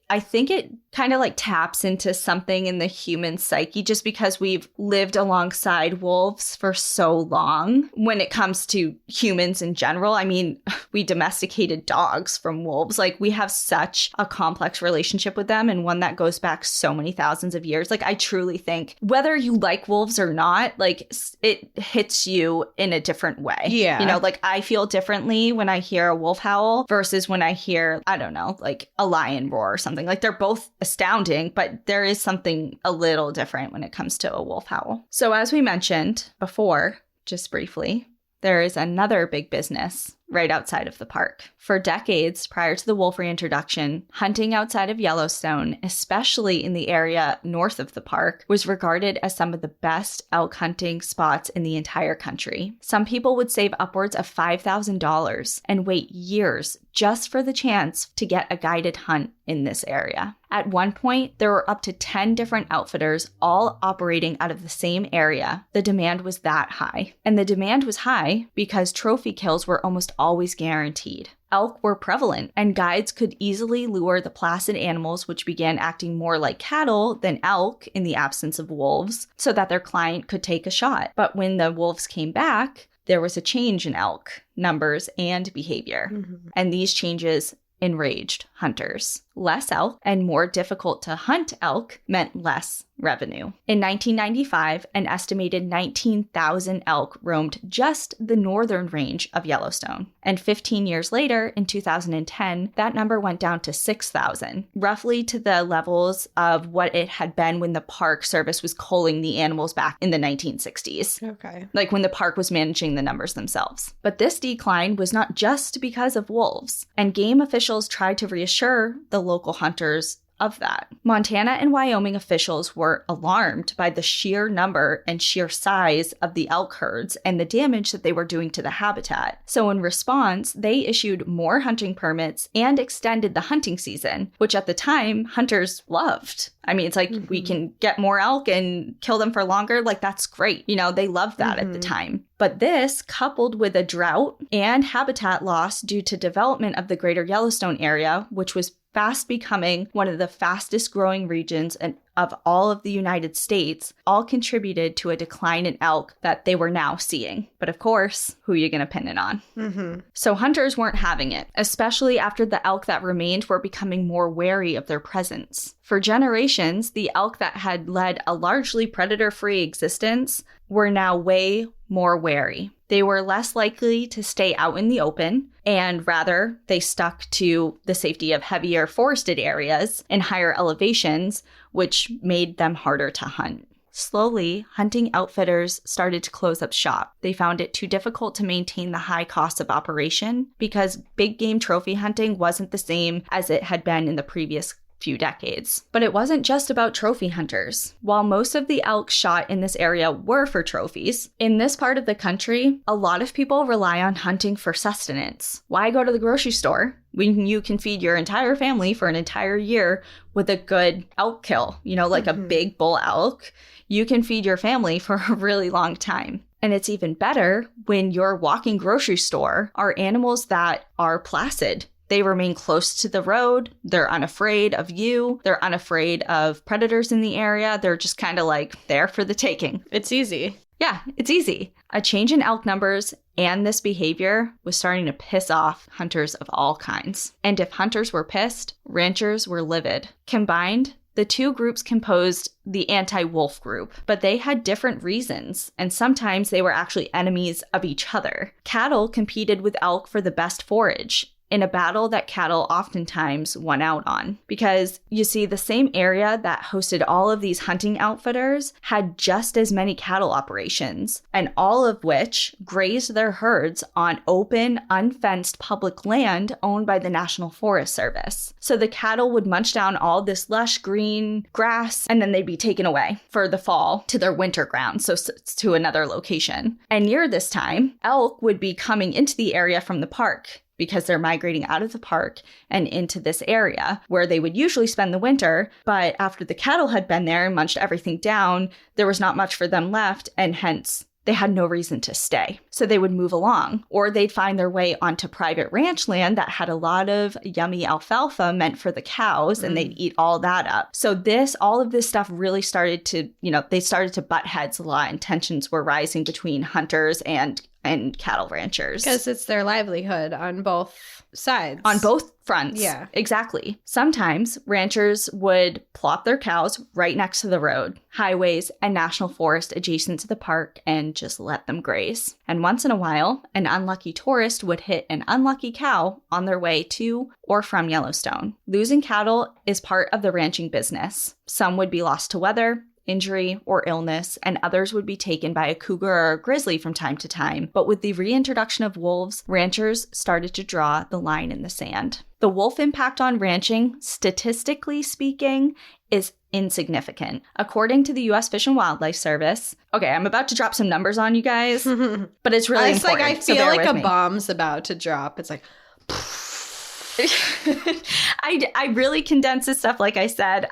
I think it kind of like taps into something in the human psyche, just because we've lived alongside wolves for so long when it comes to humans in general. I mean, we domesticated dogs from wolves. Like, we have such a complex relationship with them, and one that goes back so many thousands of years. Like, I truly think whether you like wolves or not, like, it hits you in a different way. Yeah. You know, like, I feel differently when I hear a wolf howl versus when I hear, I don't know, like a lion roar or something. Like, they're both astounding, but there is something a little different when it comes to a wolf howl. So as we mentioned before, just briefly, there is another big business right outside of the park. For decades prior to the wolf reintroduction, hunting outside of Yellowstone, especially in the area north of the park, was regarded as some of the best elk hunting spots in the entire country. Some people would save upwards of $5,000 and wait years just for the chance to get a guided hunt in this area. At one point, there were up to 10 different outfitters all operating out of the same area. The demand was that high. And the demand was high because trophy kills were almost always guaranteed. Elk were prevalent, and guides could easily lure the placid animals, which began acting more like cattle than elk in the absence of wolves, so that their client could take a shot. But when the wolves came back, there was a change in elk numbers and behavior. And these changes enraged hunters. Less elk and more difficult to hunt elk meant less revenue. In 1995, an estimated 19,000 elk roamed just the northern range of Yellowstone. And 15 years later, in 2010, that number went down to 6,000, roughly to the levels of what it had been when the Park Service was culling the animals back in the 1960s. Okay. Like when the park was managing the numbers themselves. But this decline was not just because of wolves, and game officials tried to reassure the local hunters of that. Montana and Wyoming officials were alarmed by the sheer number and sheer size of the elk herds and the damage that they were doing to the habitat. So in response, they issued more hunting permits and extended the hunting season, which at the time hunters loved. I mean, it's like, we can get more elk and kill them for longer. Like, that's great. You know, they loved that at the time. But this, coupled with a drought and habitat loss due to development of the greater Yellowstone area, which was fast becoming one of the fastest growing regions of all of the United States, all contributed to a decline in elk that they were now seeing. But of course, who are you going to pin it on? Mm-hmm. So hunters weren't having it, especially after the elk that remained were becoming more wary of their presence. For generations, the elk that had led a largely predator-free existence were now way more wary. They were less likely to stay out in the open, and rather, they stuck to the safety of heavier forested areas and higher elevations, which made them harder to hunt. Slowly, hunting outfitters started to close up shop. They found it too difficult to maintain the high costs of operation because big game trophy hunting wasn't the same as it had been in the previous few decades. But it wasn't just about trophy hunters. While most of the elk shot in this area were for trophies, in this part of the country, a lot of people rely on hunting for sustenance. Why go to the grocery store when you can feed your entire family for an entire year with a good elk kill? You know, like a big bull elk. You can feed your family for a really long time. And it's even better when your walking grocery store are animals that are placid. They remain close to the road. They're unafraid of you. They're unafraid of predators in the area. They're just kind of like there for the taking. It's easy. Yeah, it's easy. A change in elk numbers and this behavior was starting to piss off hunters of all kinds. And if hunters were pissed, ranchers were livid. Combined, the two groups composed the anti-wolf group, but they had different reasons, and sometimes they were actually enemies of each other. Cattle competed with elk for the best forage, in a battle that cattle oftentimes won out on. Because, you see, the same area that hosted all of these hunting outfitters had just as many cattle operations, and all of which grazed their herds on open, unfenced public land owned by the National Forest Service. So the cattle would munch down all this lush green grass, and then they'd be taken away for the fall to their winter ground, so to another location. And near this time, elk would be coming into the area from the park, because they're migrating out of the park and into this area where they would usually spend the winter. But after the cattle had been there and munched everything down, there was not much for them left, and hence they had no reason to stay. So they would move along, or they'd find their way onto private ranch land that had a lot of yummy alfalfa meant for the cows, and they'd eat all that up. So all of this stuff really started to, they started to butt heads a lot, and tensions were rising between hunters and cattle ranchers. Because it's their livelihood on both sides. On both fronts. Yeah. Exactly. Sometimes ranchers would plop their cows right next to the road, highways, and national forest adjacent to the park and just let them graze. And once in a while, an unlucky tourist would hit an unlucky cow on their way to or from Yellowstone. Losing cattle is part of the ranching business. Some would be lost to weather, injury, or illness, and others would be taken by a cougar or a grizzly from time to time. But with the reintroduction of wolves, ranchers started to draw the line in the sand. The wolf impact on ranching, statistically speaking, is insignificant. According to the U.S. Fish and Wildlife Service, okay, I'm about to drop some numbers on you guys, but it's really important. I feel like a bomb's about to drop. It's like... I really condense this stuff. Like I said,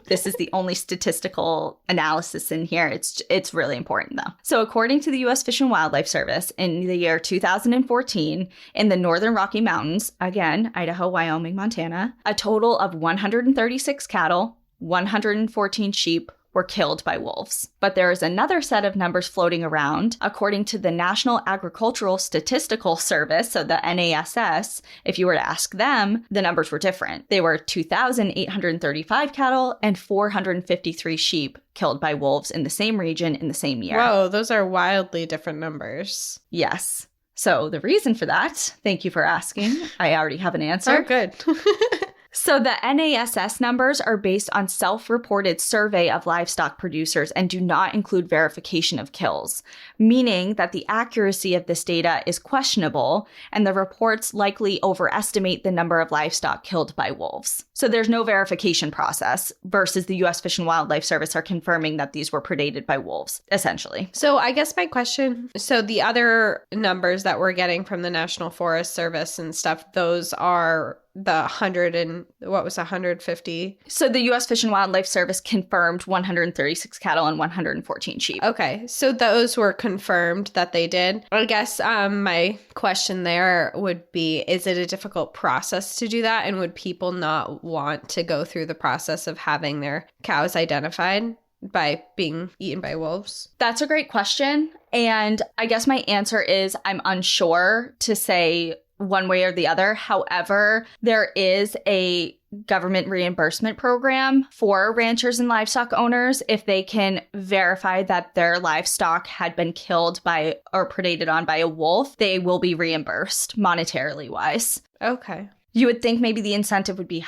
this is the only statistical analysis in here. It's really important though. So according to the U.S. Fish and Wildlife Service, in the year 2014, in the Northern Rocky Mountains, again, Idaho, Wyoming, Montana, a total of 136 cattle, 114 sheep, were killed by wolves. But there is another set of numbers floating around. According to the National Agricultural Statistical Service, so the NASS, if you were to ask them, the numbers were different. They were 2,835 cattle and 453 sheep killed by wolves in the same region in the same year. Whoa, those are wildly different numbers. Yes. So the reason for that, thank you for asking. I already have an answer. Oh, good. So the NASS numbers are based on self-reported survey of livestock producers and do not include verification of kills, meaning that the accuracy of this data is questionable and the reports likely overestimate the number of livestock killed by wolves. So there's no verification process versus the U.S. Fish and Wildlife Service are confirming that these were predated by wolves, essentially. So I guess my question, so the other numbers that we're getting from the National Forest Service and stuff, those are the 150? So the U.S. Fish and Wildlife Service confirmed 136 cattle and 114 sheep. Okay, so those were confirmed that they did. I guess my question there would be, is it a difficult process to do that? And would people not want to go through the process of having their cows identified by being eaten by wolves? That's a great question. And I guess my answer is I'm unsure to say one way or the other. However, there is a government reimbursement program for ranchers and livestock owners if they can verify that their livestock had been killed by or predated on by a wolf. They will be reimbursed monetarily wise. Okay. You would think maybe the incentive would be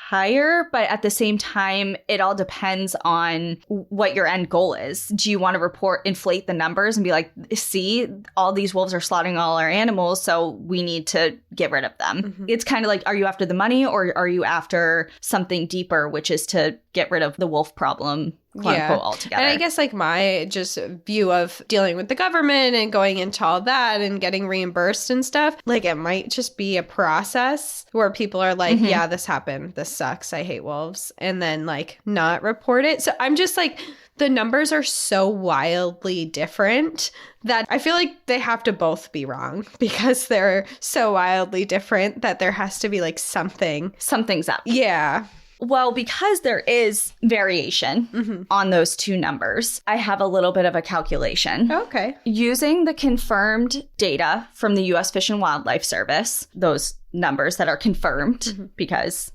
higher, but at the same time, it all depends on what your end goal is. Do you want to inflate the numbers and be like, see, all these wolves are slaughtering all our animals, so we need to get rid of them? Mm-hmm. It's kind of like, are you after the money or are you after something deeper, which is to get rid of the wolf problem, quote unquote, altogether? And I guess like my just view of dealing with the government and going into all that and getting reimbursed and stuff, like it might just be a process where people are like, mm-hmm. yeah, this happened. This sucks. I hate wolves. And then like not report it. So I'm just like, the numbers are so wildly different that I feel like they have to both be wrong because they're so wildly different that there has to be like something's up. Yeah. Well, because there is variation mm-hmm. on those two numbers, I have a little bit of a calculation. Okay. Using the confirmed data from the U.S. Fish and Wildlife Service, those numbers that are confirmed mm-hmm. because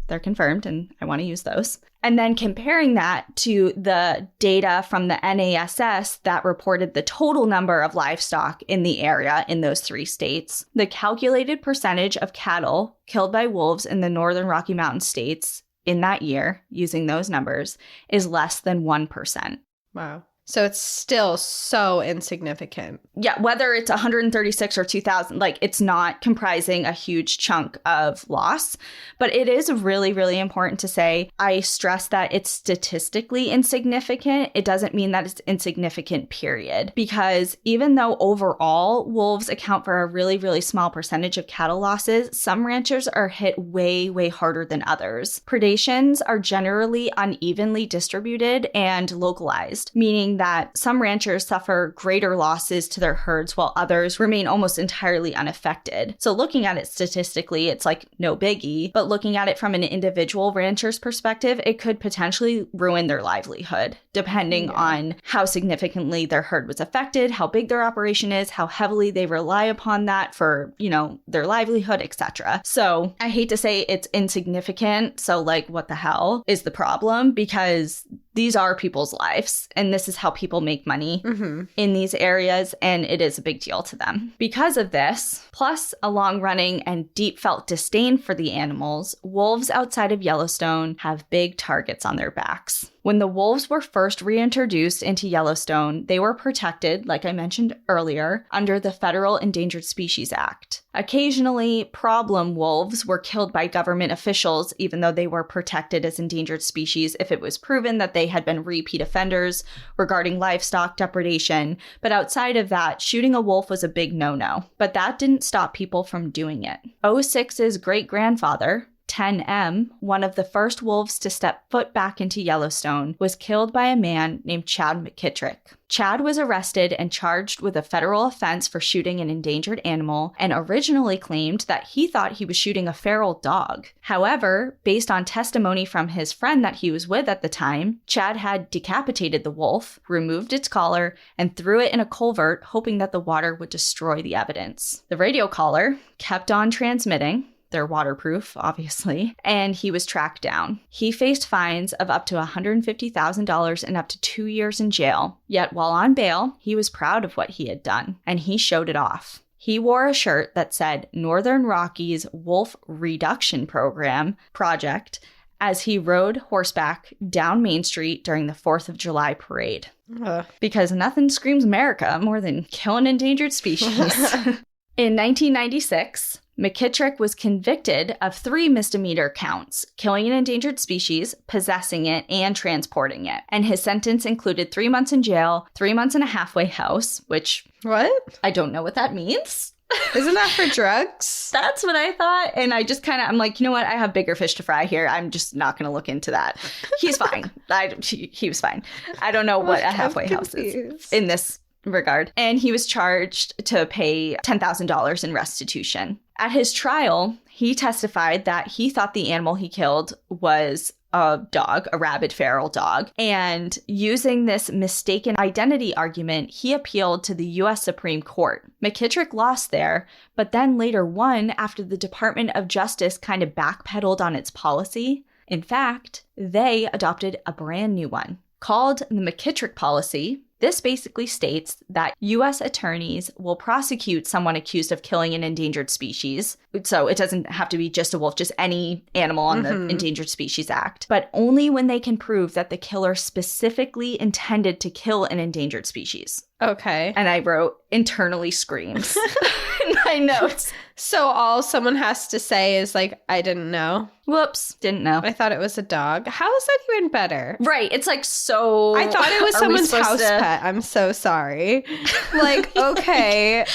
they're confirmed and I want to use those. And then comparing that to the data from the NASS that reported the total number of livestock in the area in those 3 states, the calculated percentage of cattle killed by wolves in the northern Rocky Mountain states in that year, using those numbers, is less than 1%. Wow. So it's still so insignificant. Yeah, whether it's 136 or 2,000, like it's not comprising a huge chunk of loss. But it is really, really important to say, I stress that it's statistically insignificant. It doesn't mean that it's insignificant, period. Because even though overall wolves account for a really, really small percentage of cattle losses, some ranchers are hit way, way harder than others. Predations are generally unevenly distributed and localized, meaning that some ranchers suffer greater losses to their herds while others remain almost entirely unaffected. So looking at it statistically, it's like no biggie, but looking at it from an individual rancher's perspective, it could potentially ruin their livelihood, depending on how significantly their herd was affected, how big their operation is, how heavily they rely upon that for, their livelihood, etc. So I hate to say it's insignificant. So like, what the hell is the problem? Because these are people's lives, and this is how people make money mm-hmm. in these areas, and it is a big deal to them. Because of this, plus a long-running and deep-felt disdain for the animals, wolves outside of Yellowstone have big targets on their backs. When the wolves were first reintroduced into Yellowstone, they were protected, like I mentioned earlier, under the Federal Endangered Species Act. Occasionally, problem wolves were killed by government officials, even though they were protected as endangered species if it was proven that they had been repeat offenders regarding livestock depredation. But outside of that, shooting a wolf was a big no-no. But that didn't stop people from doing it. 06's great-grandfather, 10M, one of the first wolves to step foot back into Yellowstone, was killed by a man named Chad McKittrick. Chad was arrested and charged with a federal offense for shooting an endangered animal and originally claimed that he thought he was shooting a feral dog. However, based on testimony from his friend that he was with at the time, Chad had decapitated the wolf, removed its collar, and threw it in a culvert, hoping that the water would destroy the evidence. The radio caller kept on transmitting. They're waterproof, obviously, and he was tracked down. He faced fines of up to $150,000 and up to 2 years in jail. Yet while on bail, he was proud of what he had done, and he showed it off. He wore a shirt that said Northern Rockies Wolf Reduction Project as he rode horseback down Main Street during the 4th of July parade. Because nothing screams America more than killing endangered species. In 1996, McKittrick was convicted of 3 misdemeanor counts, killing an endangered species, possessing it, and transporting it. And his sentence included 3 months in jail, 3 months in a halfway house, which... What? I don't know what that means. Isn't that for drugs? That's what I thought. And I just I'm like, you know what? I have bigger fish to fry here. I'm just not going to look into that. He's fine. He was fine. I don't know what a halfway house is in this regard. And he was charged to pay $10,000 in restitution. At his trial, he testified that he thought the animal he killed was a dog, a rabid feral dog. And using this mistaken identity argument, he appealed to the U.S. Supreme Court. McKittrick lost there, but then later won after the Department of Justice kind of backpedaled on its policy. In fact, they adopted a brand new one called the McKittrick policy. This basically states that U.S. attorneys will prosecute someone accused of killing an endangered species. So it doesn't have to be just a wolf, just any animal on the Endangered Species Act, but only when they can prove that the killer specifically intended to kill an endangered species. Okay. And I wrote, internally screams in my notes. So all someone has to say is like, I didn't know. Whoops, didn't know. I thought it was a dog. How is that even better? Right. It's like so... I thought it was someone's house pet. I'm so sorry. Like, okay.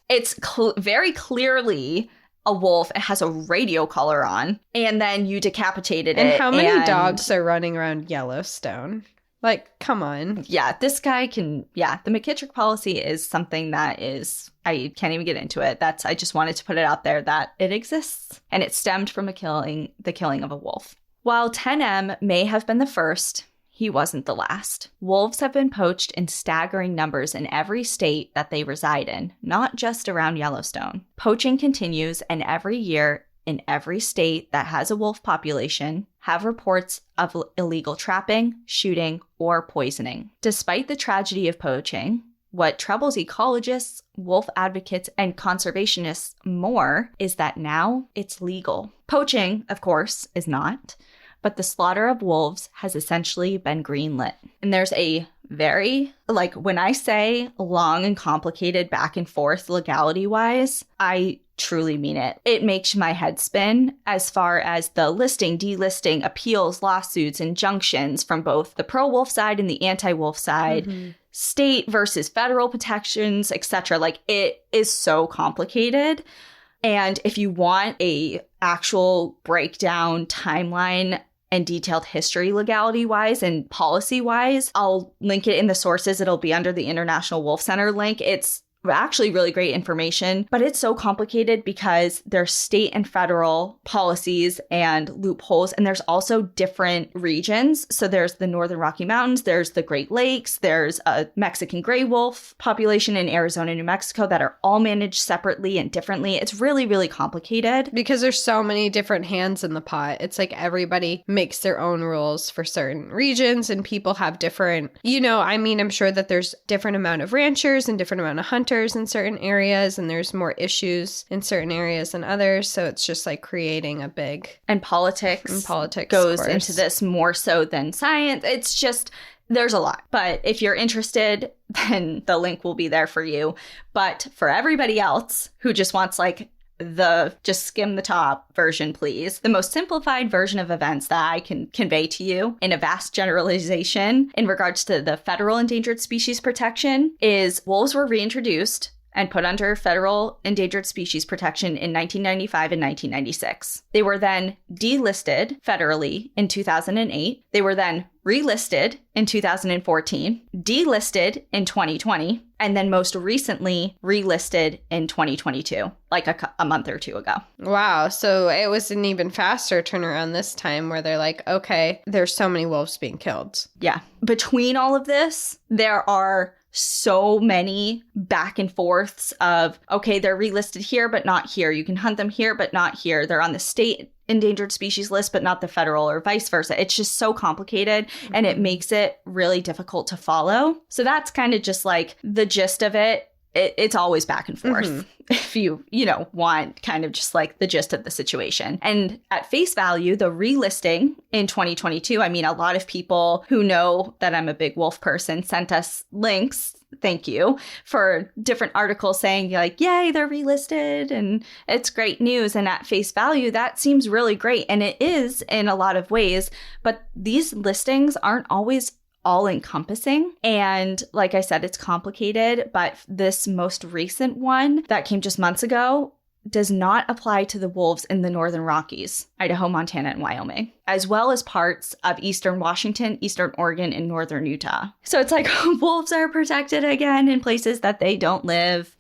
It's very clearly a wolf. It has a radio collar on. And then you decapitated it. And how many dogs are running around Yellowstone? Like, come on. Yeah, this guy can... Yeah, the McKittrick policy is something that is... I can't even get into it. I just wanted to put it out there that it exists. And it stemmed from the killing of a wolf. While 10M may have been the first, he wasn't the last. Wolves have been poached in staggering numbers in every state that they reside in, not just around Yellowstone. Poaching continues, and every year, in every state that has a wolf population, have reports of illegal trapping, shooting, or poisoning. Despite the tragedy of poaching, what troubles ecologists, wolf advocates, and conservationists more is that now it's legal. Poaching, of course, is not, but the slaughter of wolves has essentially been greenlit. And there's a very, like, when I say long and complicated back and forth legality-wise, I truly mean it. It makes my head spin as far as the listing, delisting, appeals, lawsuits, injunctions from both the pro-wolf side and the anti-wolf side, state versus federal protections, etc. Like, it is so complicated. And if you want a actual breakdown timeline and detailed history legality-wise and policy-wise, I'll link it in the sources. It'll be under the International Wolf Center link. It's actually really great information, but it's so complicated because there's state and federal policies and loopholes, and there's also different regions. So there's the Northern Rocky Mountains, there's the Great Lakes, there's a Mexican gray wolf population in Arizona and New Mexico that are all managed separately and differently. It's really, really complicated. Because there's so many different hands in the pot. It's like everybody makes their own rules for certain regions, and people have different, I'm sure that there's different amount of ranchers and different amount of hunters in certain areas, and there's more issues in certain areas than others. So it's just like creating a big... And politics goes into this more so than science. It's just, there's a lot. But if you're interested, then the link will be there for you. But for everybody else who just wants like the just skim the top version, please. The most simplified version of events that I can convey to you in a vast generalization in regards to the federal endangered species protection is wolves were reintroduced and put under federal endangered species protection in 1995 and 1996. They were then delisted federally in 2008. They were then relisted in 2014, delisted in 2020, and then most recently relisted in 2022, like a month or two ago. Wow. So it was an even faster turnaround this time where they're like, okay, there's so many wolves being killed. Yeah. Between all of this, there are so many back and forths of, okay, they're relisted here, but not here. You can hunt them here, but not here. They're on the state endangered species list, but not the federal, or vice versa. It's just so complicated, and it makes it really difficult to follow. So that's kind of just like the gist of it. It's always back and forth if you want kind of just like the gist of the situation. And at face value, the relisting in 2022, a lot of people who know that I'm a big wolf person sent us links. Thank you for different articles saying like, yay, they're relisted and it's great news. And at face value, that seems really great. And it is in a lot of ways. But these listings aren't always all-encompassing. And like I said, it's complicated, but this most recent one that came just months ago does not apply to the wolves in the Northern Rockies, Idaho, Montana, and Wyoming, as well as parts of Eastern Washington, Eastern Oregon, and Northern Utah. So it's like wolves are protected again in places that they don't live.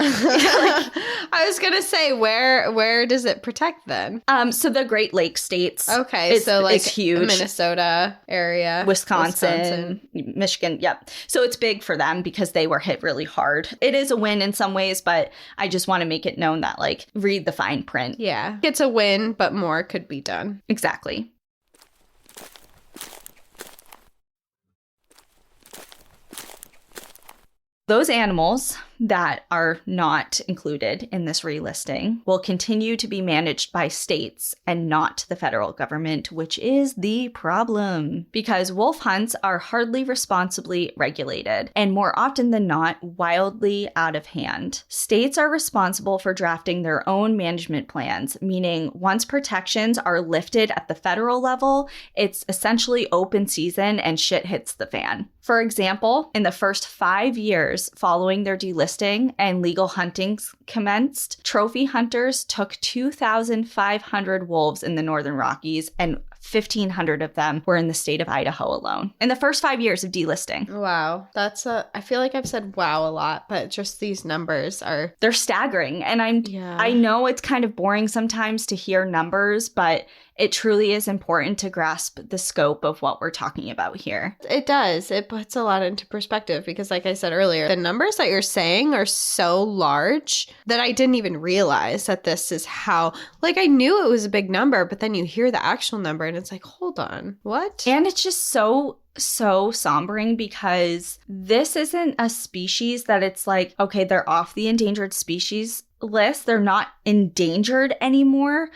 I was going to say, where does it protect then? So the Great Lakes states. Okay, so like it's huge. Minnesota area. Wisconsin, Michigan, yep. So it's big for them because they were hit really hard. It is a win in some ways, but I just want to make it known that, like, read the fine print. Yeah, it's a win, but more could be done. Exactly. Those animals that are not included in this relisting will continue to be managed by states and not the federal government, which is the problem. Because wolf hunts are hardly responsibly regulated, and more often than not, wildly out of hand. States are responsible for drafting their own management plans, meaning once protections are lifted at the federal level, it's essentially open season and shit hits the fan. For example, in the first 5 years following their delisting and legal hunting commenced, trophy hunters took 2,500 wolves in the Northern Rockies, and 1,500 of them were in the state of Idaho alone in the first 5 years of delisting. Wow. I feel like I've said wow a lot, but just these numbers they're staggering. And I know it's kind of boring sometimes to hear numbers, but it truly is important to grasp the scope of what we're talking about here. It does. It puts a lot into perspective because, like I said earlier, the numbers that you're saying are so large that I didn't even realize that this is how, like, I knew it was a big number, but then you hear the actual number and it's like, hold on, what? And it's just so sombering because this isn't a species that it's like, okay, they're off the endangered species list. They're not endangered anymore,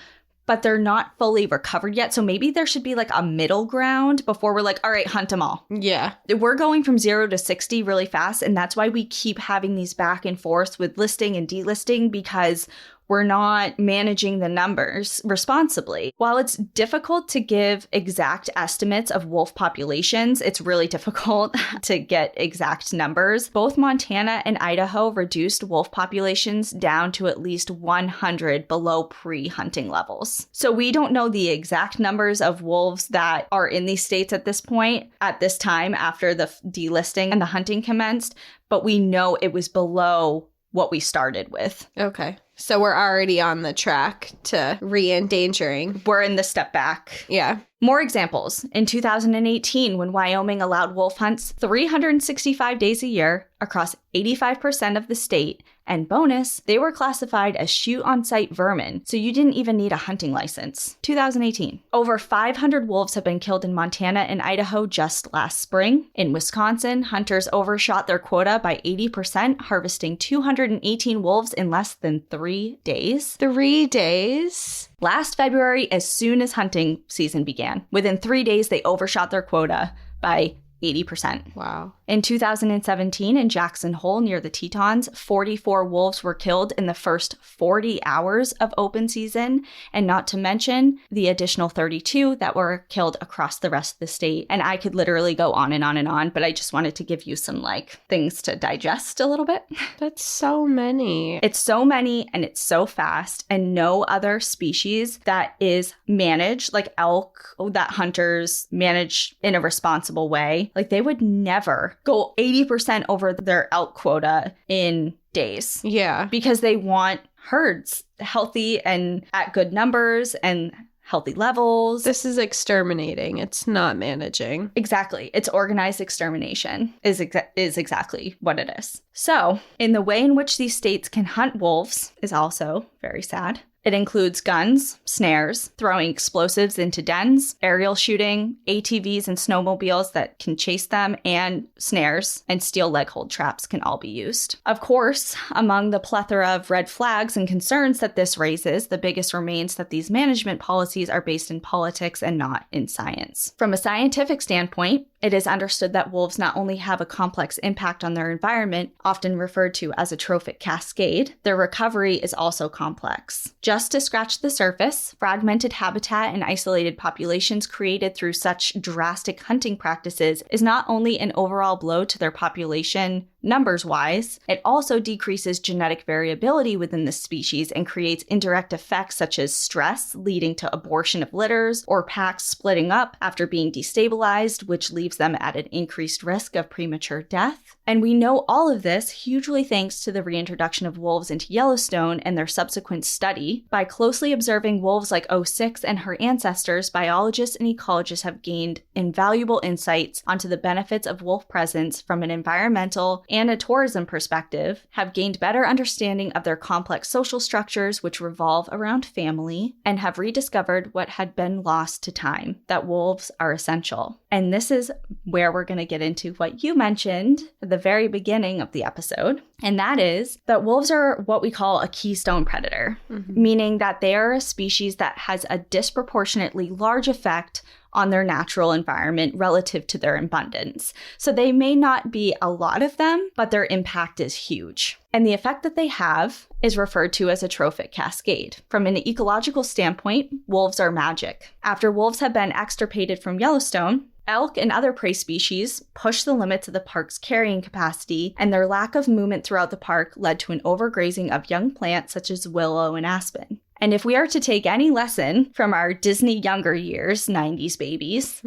but they're not fully recovered yet. So maybe there should be like a middle ground before we're like, all right, hunt them all. Yeah. We're going from 0 to 60 really fast. And that's why we keep having these back and forth with listing and delisting, because we're not managing the numbers responsibly. While it's difficult to give exact estimates of wolf populations, it's really difficult to get exact numbers. Both Montana and Idaho reduced wolf populations down to at least 100 below pre-hunting levels. So we don't know the exact numbers of wolves that are in these states at this point, at this time after the delisting and the hunting commenced, but we know it was below what we started with. Okay. So we're already on the track to re-endangering. We're in the step back. Yeah. More examples. In 2018, when Wyoming allowed wolf hunts 365 days a year across 85% of the state, and bonus, they were classified as shoot-on-sight vermin, so you didn't even need a hunting license. 2018. Over 500 wolves have been killed in Montana and Idaho just last spring. In Wisconsin, hunters overshot their quota by 80%, harvesting 218 wolves in less than 3 days. 3 days? Last February, as soon as hunting season began, within 3 days, they overshot their quota by 80%. Wow. In 2017, in Jackson Hole near the Tetons, 44 wolves were killed in the first 40 hours of open season, and not to mention the additional 32 that were killed across the rest of the state. And I could literally go on and on and on, but I just wanted to give you some things to digest a little bit. That's so many. It's so many and it's so fast, and no other species that is managed, like elk, that hunters manage in a responsible way, they would never go 80% over their elk quota in days. Yeah. Because they want herds healthy and at good numbers and healthy levels. This is exterminating. It's not managing. Exactly. It's organized extermination is exactly what it is. So, in the way in which these states can hunt wolves is also very sad. It includes guns, snares, throwing explosives into dens, aerial shooting, ATVs and snowmobiles that can chase them, and snares and steel leg hold traps can all be used. Of course, among the plethora of red flags and concerns that this raises, the biggest remains that these management policies are based in politics and not in science. From a scientific standpoint, It is understood that wolves not only have a complex impact on their environment, often referred to as a trophic cascade, their recovery is also complex. Just to scratch the surface, fragmented habitat and isolated populations created through such drastic hunting practices is not only an overall blow to their population numbers-wise, it also decreases genetic variability within the species and creates indirect effects such as stress leading to abortion of litters or packs splitting up after being destabilized, which leaves them at an increased risk of premature death. And we know all of this hugely thanks to the reintroduction of wolves into Yellowstone and their subsequent study. By closely observing wolves like 06 and her ancestors, biologists and ecologists have gained invaluable insights onto the benefits of wolf presence from an environmental and a tourism perspective, have gained better understanding of their complex social structures which revolve around family, and have rediscovered what had been lost to time, that wolves are essential. And this is where we're going to get into what you mentioned at the very beginning of the episode, and that is that wolves are what we call a keystone predator, meaning that they are a species that has a disproportionately large effect on their natural environment relative to their abundance. So they may not be a lot of them, but their impact is huge. And the effect that they have is referred to as a trophic cascade. From an ecological standpoint, wolves are magic. After wolves have been extirpated from Yellowstone, elk and other prey species pushed the limits of the park's carrying capacity, and their lack of movement throughout the park led to an overgrazing of young plants such as willow and aspen. And if we are to take any lesson from our Disney younger years, 90s babies,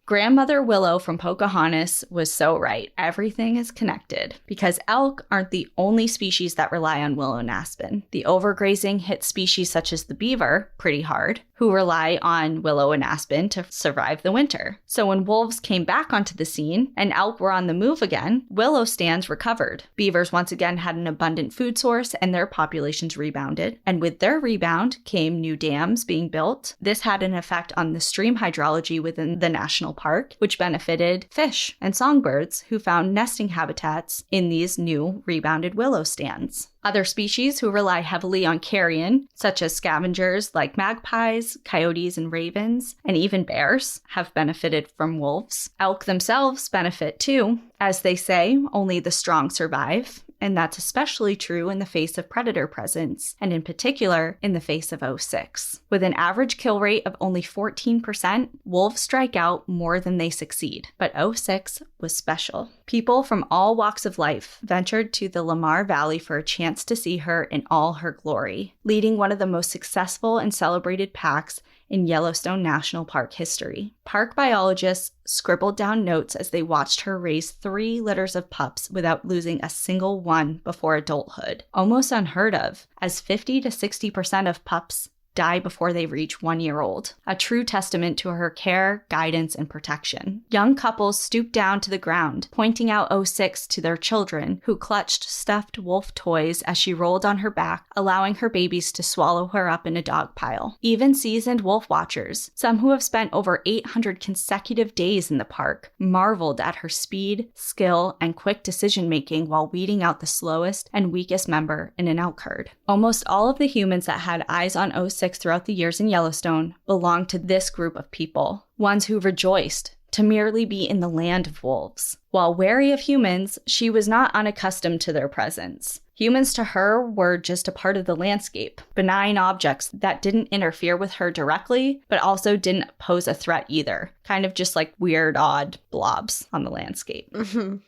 Grandmother Willow from Pocahontas was so right. Everything is connected because elk aren't the only species that rely on willow and aspen. The overgrazing hits species such as the beaver pretty hard, who rely on willow and aspen to survive the winter. So when wolves came back onto the scene and elk were on the move again, willow stands recovered. Beavers once again had an abundant food source and their populations rebounded. And with their rebound came new dams being built. This had an effect on the stream hydrology within the national park, which benefited fish and songbirds who found nesting habitats in these new rebounded willow stands. Other species who rely heavily on carrion, such as scavengers like magpies, coyotes, and ravens, and even bears, have benefited from wolves. Elk themselves benefit too. As they say, only the strong survive. And that's especially true in the face of predator presence, and in particular, in the face of 06. With an average kill rate of only 14%, wolves strike out more than they succeed. But 06 was special. People from all walks of life ventured to the Lamar Valley for a chance to see her in all her glory, leading one of the most successful and celebrated packs in Yellowstone National Park history. Park biologists scribbled down notes as they watched her raise 3 litters of pups without losing a single one before adulthood. Almost unheard of, as 50 to 60% of pups die before they reach 1 year old, a true testament to her care, guidance, and protection. Young couples stooped down to the ground, pointing out 06 to their children, who clutched stuffed wolf toys as she rolled on her back, allowing her babies to swallow her up in a dog pile. Even seasoned wolf watchers, some who have spent over 800 consecutive days in the park, marveled at her speed, skill, and quick decision-making while weeding out the slowest and weakest member in an elk herd. Almost all of the humans that had eyes on 06 throughout the years in Yellowstone belonged to this group of people, ones who rejoiced to merely be in the land of wolves. While wary of humans, she was not unaccustomed to their presence. Humans to her were just a part of the landscape, benign objects that didn't interfere with her directly, but also didn't pose a threat either. Kind of just like weird, odd blobs on the landscape.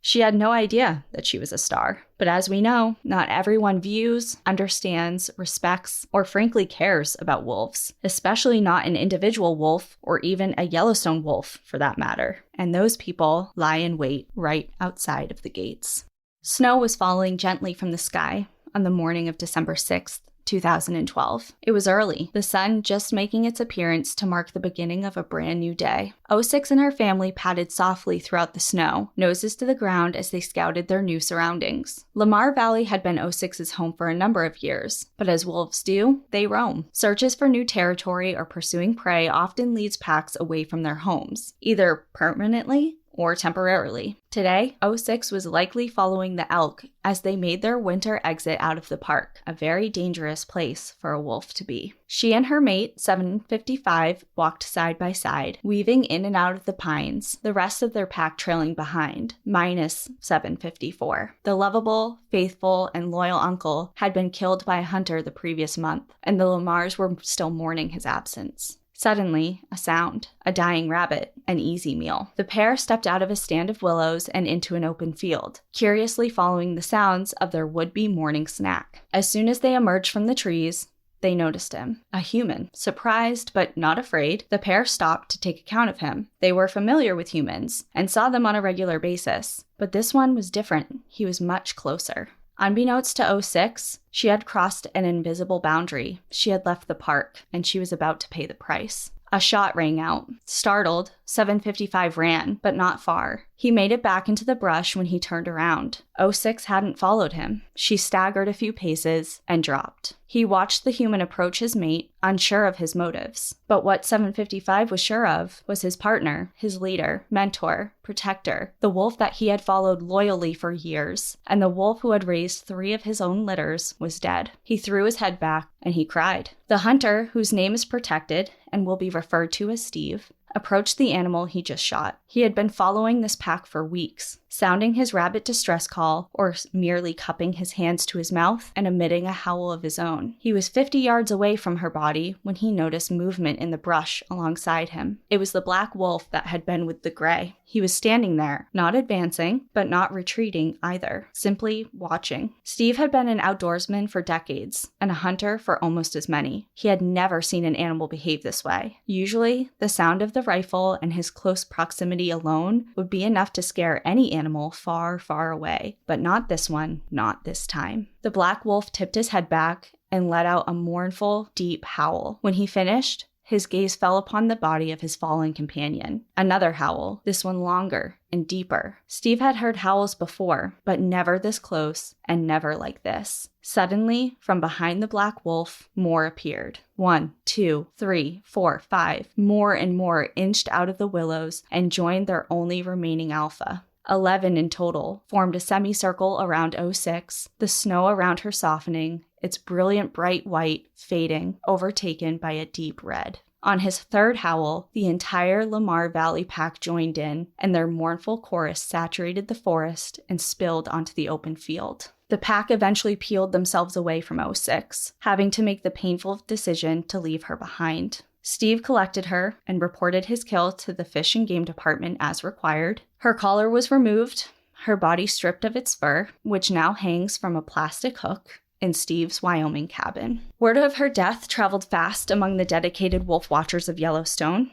She had no idea that she was a star. But as we know, not everyone views, understands, respects, or frankly cares about wolves, especially not an individual wolf or even a Yellowstone wolf for that matter. And those people lie in wait right outside of the gates. Snow was falling gently from the sky on the morning of December 6th, 2012. It was early, the sun just making its appearance to mark the beginning of a brand new day. 06 and her family padded softly throughout the snow, noses to the ground as they scouted their new surroundings. Lamar Valley had been 06's home for a number of years, but as wolves do, they roam. Searches for new territory or pursuing prey often leads packs away from their homes, either permanently or temporarily. Today, 06 was likely following the elk as they made their winter exit out of the park, a very dangerous place for a wolf to be. She and her mate, 755, walked side by side, weaving in and out of the pines, the rest of their pack trailing behind, minus 754. The lovable, faithful, and loyal uncle had been killed by a hunter the previous month, and the Lamars were still mourning his absence. Suddenly, a sound, a dying rabbit, an easy meal. The pair stepped out of a stand of willows and into an open field, curiously following the sounds of their would-be morning snack. As soon as they emerged from the trees, they noticed him. A human. Surprised, but not afraid, the pair stopped to take account of him. They were familiar with humans and saw them on a regular basis, but this one was different. He was much closer. Unbeknownst to 06, she had crossed an invisible boundary. She had left the park, and she was about to pay the price. A shot rang out. Startled, 755 ran, but not far. He made it back into the brush when he turned around. 06 hadn't followed him. She staggered a few paces and dropped. He watched the human approach his mate, unsure of his motives. But what 755 was sure of was his partner, his leader, mentor, protector, the wolf that he had followed loyally for years, and the wolf who had raised 3 of his own litters was dead. He threw his head back and he cried. The hunter, whose name is protected and will be referred to as Steve, approached the animal he just shot. He had been following this pack for weeks, sounding his rabbit distress call or merely cupping his hands to his mouth and emitting a howl of his own. He was 50 yards away from her body when he noticed movement in the brush alongside him. It was the black wolf that had been with the gray. He was standing there, not advancing, but not retreating either, simply watching. Steve had been an outdoorsman for decades and a hunter for almost as many. He had never seen an animal behave this way. Usually, the sound of the rifle and his close proximity alone would be enough to scare any animal far, far away, but not this one, not this time. The black wolf tipped his head back and let out a mournful, deep howl. When he finished, his gaze fell upon the body of his fallen companion. Another howl, this one longer and deeper. Steve had heard howls before, but never this close and never like this. Suddenly, from behind the black wolf, more appeared. 1, 2, 3, 4, 5. More and more inched out of the willows and joined their only remaining alpha. 11 in total formed a semicircle around 06, the snow around her softening, its brilliant bright white fading, overtaken by a deep red. On his third howl, the entire Lamar Valley pack joined in, and their mournful chorus saturated the forest and spilled onto the open field. The pack eventually peeled themselves away from 06, having to make the painful decision to leave her behind. Steve collected her and reported his kill to the Fish and Game Department as required. Her collar was removed, her body stripped of its fur, which now hangs from a plastic hook in Steve's Wyoming cabin. Word of her death traveled fast among the dedicated wolf watchers of Yellowstone.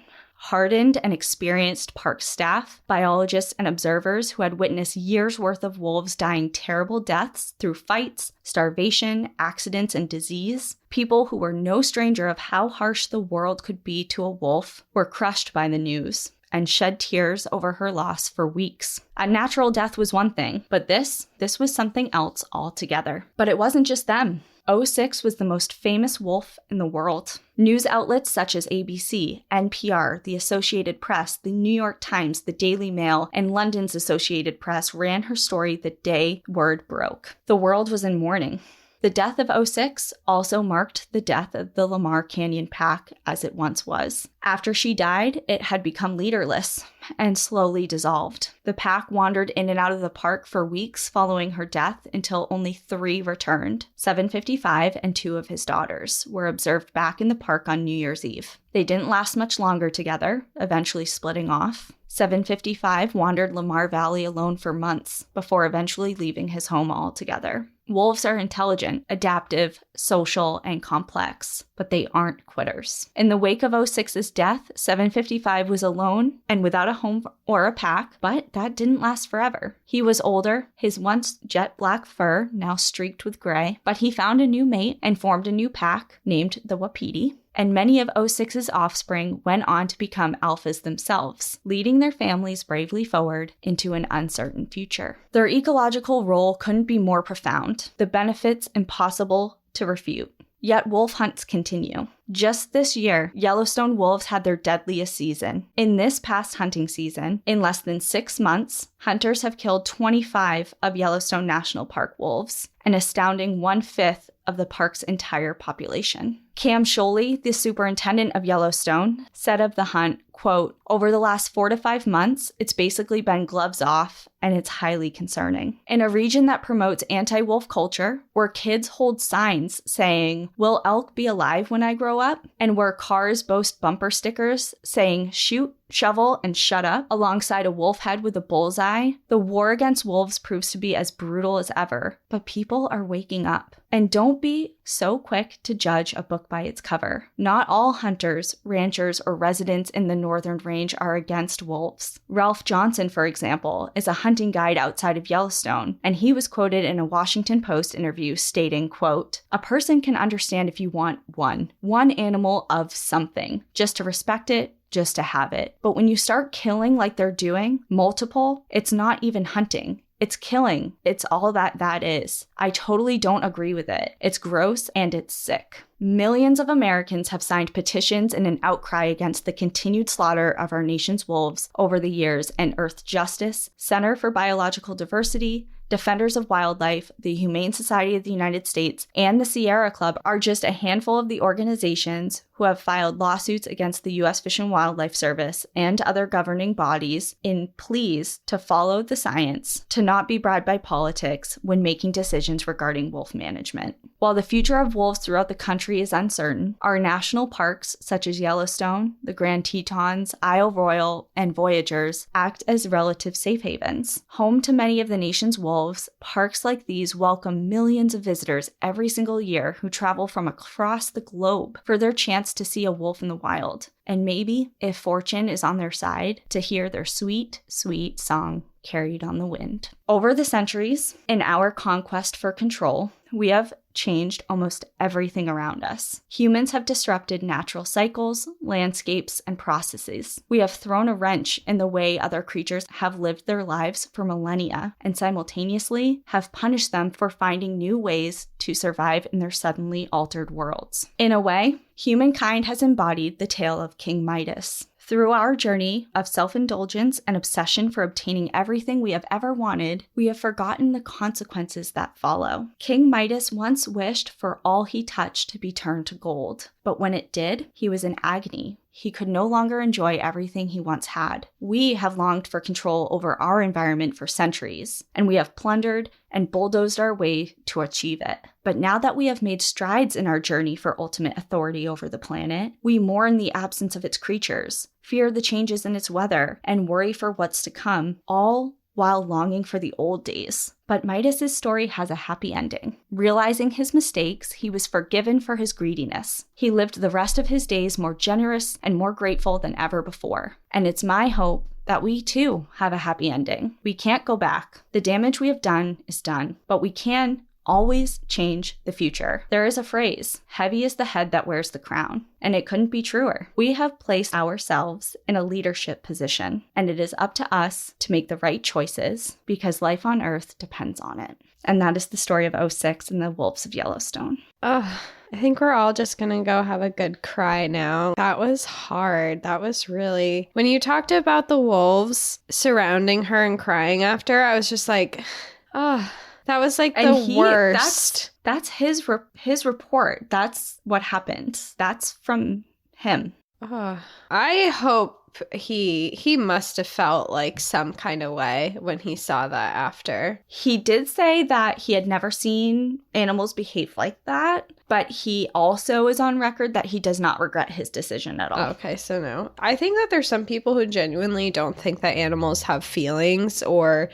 Hardened and experienced park staff, biologists, and observers who had witnessed years' worth of wolves dying terrible deaths through fights, starvation, accidents, and disease, people who were no stranger of how harsh the world could be to a wolf, were crushed by the news and shed tears over her loss for weeks. A natural death was one thing, but this was something else altogether. But it wasn't just them. 06 was the most famous wolf in the world. News outlets such as ABC, NPR, the Associated Press, the New York Times, the Daily Mail, and London's Associated Press ran her story the day word broke. The world was in mourning. The death of 06 also marked the death of the Lamar Canyon pack as it once was. After she died, it had become leaderless and slowly dissolved. The pack wandered in and out of the park for weeks following her death until only 3 returned. 755 and 2 of his daughters were observed back in the park on New Year's Eve. They didn't last much longer together, eventually splitting off. 755 wandered Lamar Valley alone for months before eventually leaving his home altogether. Wolves are intelligent, adaptive, social, and complex, but they aren't quitters. In the wake of 06's death, 755 was alone and without a home or a pack, but that didn't last forever. He was older, his once jet black fur now streaked with gray, but he found a new mate and formed a new pack named the Wapiti. And many of 06's offspring went on to become alphas themselves, leading their families bravely forward into an uncertain future. Their ecological role couldn't be more profound, the benefits impossible to refute. Yet wolf hunts continue. Just this year, Yellowstone wolves had their deadliest season. In this past hunting season, in less than 6 months, hunters have killed 25 of Yellowstone National Park wolves, an astounding 1/5 of the park's entire population. Cam Sholey, the superintendent of Yellowstone, said of the hunt, quote, "Over the last 4 to 5 months, it's basically been gloves off, and it's highly concerning." In a region that promotes anti-wolf culture, where kids hold signs saying, "Will elk be alive when I grow up?" and where cars boast bumper stickers saying, "Shoot, shovel, and shut up," alongside a wolf head with a bullseye, the war against wolves proves to be as brutal as ever. But people are waking up. And don't be so quick to judge a book by its cover. Not all hunters, ranchers, or residents in the northern range are against wolves. Ralph Johnson, for example, is a hunting guide outside of Yellowstone, and he was quoted in a Washington Post interview stating, quote, "A person can understand if you want one animal of something, just to respect it, just to have it. But when you start killing like they're doing, multiple, it's not even hunting. It's killing. It's all that is. I totally don't agree with it. It's gross and it's sick." Millions of Americans have signed petitions in an outcry against the continued slaughter of our nation's wolves over the years, and Earth Justice, Center for Biological Diversity, Defenders of Wildlife, the Humane Society of the United States, and the Sierra Club are just a handful of the organizations who have filed lawsuits against the U.S. Fish and Wildlife Service and other governing bodies in pleas to follow the science, to not be bribed by politics when making decisions regarding wolf management. While the future of wolves throughout the country is uncertain, our national parks, such as Yellowstone, the Grand Tetons, Isle Royale, and Voyageurs, act as relative safe havens. Home to many of the nation's wolves, parks like these welcome millions of visitors every single year who travel from across the globe for their chance to see a wolf in the wild. And maybe, if fortune is on their side, to hear their sweet, sweet song carried on the wind. Over the centuries, in our conquest for control, we have changed almost everything around us. Humans have disrupted natural cycles, landscapes, and processes. We have thrown a wrench in the way other creatures have lived their lives for millennia, and simultaneously have punished them for finding new ways to survive in their suddenly altered worlds. In a way, humankind has embodied the tale of King Midas. Through our journey of self-indulgence and obsession for obtaining everything we have ever wanted, we have forgotten the consequences that follow. King Midas once wished for all he touched to be turned to gold, but when it did, he was in agony. He could no longer enjoy everything he once had. We have longed for control over our environment for centuries, and we have plundered and bulldozed our way to achieve it. But now that we have made strides in our journey for ultimate authority over the planet, we mourn the absence of its creatures, fear the changes in its weather, and worry for what's to come, all while longing for the old days. But Midas's story has a happy ending. Realizing his mistakes, he was forgiven for his greediness. He lived the rest of his days more generous and more grateful than ever before. And it's my hope that we too have a happy ending. We can't go back. The damage we have done is done, but we can always change the future. There is a phrase, heavy is the head that wears the crown, and it couldn't be truer. We have placed ourselves in a leadership position, and it is up to us to make the right choices because life on Earth depends on it. And that is the story of 06 and the wolves of Yellowstone. Oh, I think we're all just going to go have a good cry now. That was hard. That was really... When you talked about the wolves surrounding her and crying after, I was just like, oh... That was like the worst. That's his report. That's what happened. That's from him. I hope he must have felt like some kind of way when he saw that after. He did say that he had never seen animals behave like that, but he also is on record that he does not regret his decision at all. Okay, so no. I think that there's some people who genuinely don't think that animals have feelings or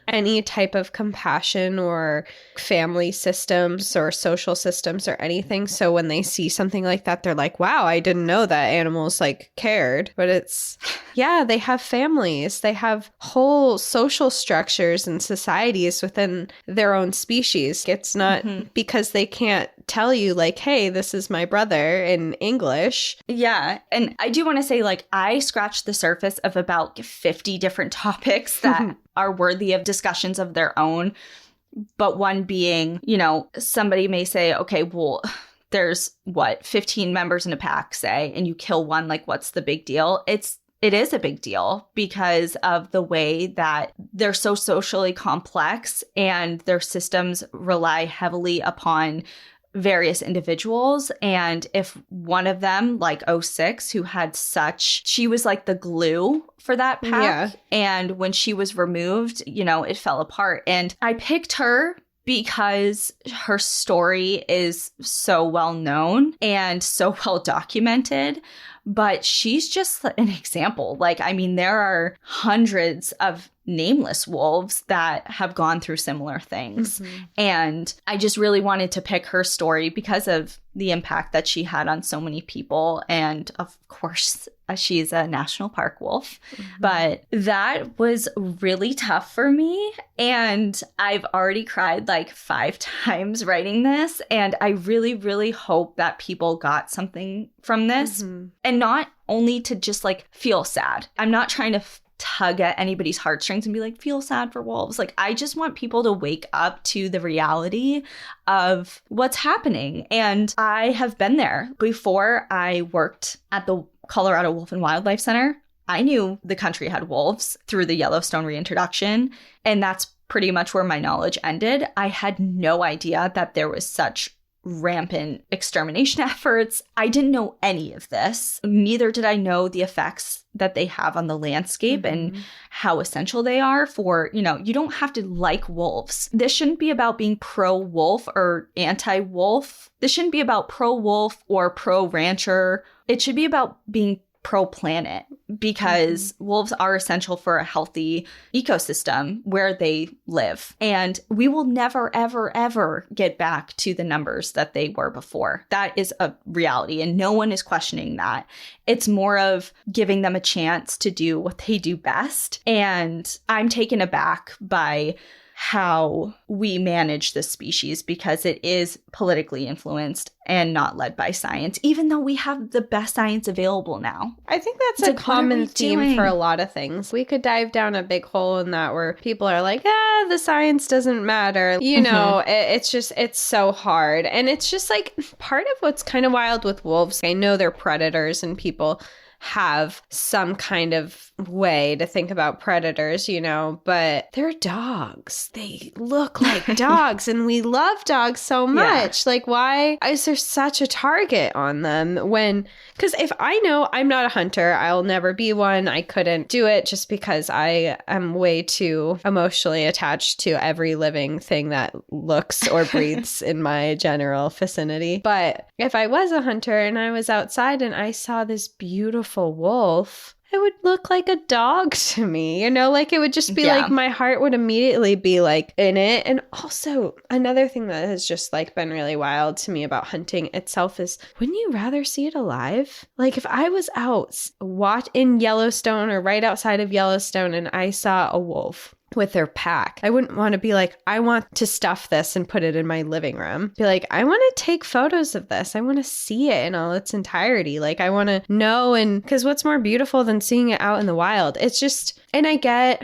any type of compassion or family systems or social systems or anything. So when they see something like that, they're like, wow, I didn't know that animals like cared. But it's, yeah, they have families. They have whole social structures and societies within their own species. It's not because they can't tell you like, hey, this is my brother in English. Yeah. And I do want to say, like, I scratched the surface of about 50 different topics that are worthy of discussions of their own. But one being, you know, somebody may say, okay, well, there's 15 members in a pack, say, and you kill one, like, what's the big deal? It is a big deal because of the way that they're so socially complex and their systems rely heavily upon various individuals. And if one of them, like 06, who had she was like the glue for that pack. Yeah. And when she was removed, it fell apart. And I picked her because her story is so well known and so well documented. But she's just an example. There are hundreds of nameless wolves that have gone through similar things. Mm-hmm. And I just really wanted to pick her story because of the impact that she had on so many people. And of course, she's a national park wolf. Mm-hmm. But that was really tough for me. And I've already cried 5 times writing this. And I really, really hope that people got something from this. Mm-hmm. And not only to just feel sad. I'm not trying to tug at anybody's heartstrings and be like, feel sad for wolves. I just want people to wake up to the reality of what's happening. And I have been there. Before I worked at the Colorado Wolf and Wildlife Center, I knew the country had wolves through the Yellowstone reintroduction. And that's pretty much where my knowledge ended. I had no idea that there was such rampant extermination efforts. I didn't know any of this. Neither did I know the effects that they have on the landscape and how essential they are for, you don't have to like wolves. This shouldn't be about being pro-wolf or anti-wolf. This shouldn't be about pro-wolf or pro-rancher. It should be about being pro-planet because wolves are essential for a healthy ecosystem where they live. And we will never, ever, ever get back to the numbers that they were before. That is a reality, and no one is questioning that. It's more of giving them a chance to do what they do best. And I'm taken aback by how we manage this species because it is politically influenced and not led by science, even though we have the best science available now. I think that's a common theme for a lot of things. We could dive down a big hole in that where people are like, the science doesn't matter. It's so hard. And it's just part of what's kind of wild with wolves. I know they're predators and people have some kind of way to think about predators, but they're dogs. They look like dogs and we love dogs so much. Yeah. Why is there such a target on them because if I know I'm not a hunter, I'll never be one. I couldn't do it just because I am way too emotionally attached to every living thing that looks or breathes in my general vicinity. But if I was a hunter and I was outside and I saw this beautiful wolf, it would look like a dog to me, it would just be my heart would immediately be in it. And also another thing that has just been really wild to me about hunting itself is, wouldn't you rather see it alive? If I was out in Yellowstone or right outside of Yellowstone and I saw a wolf with their pack, I wouldn't want to be I want to stuff this and put it in my living room. Be I want to take photos of this. I want to see it in all its entirety. I want to know, and because what's more beautiful than seeing it out in the wild? It's just, and I get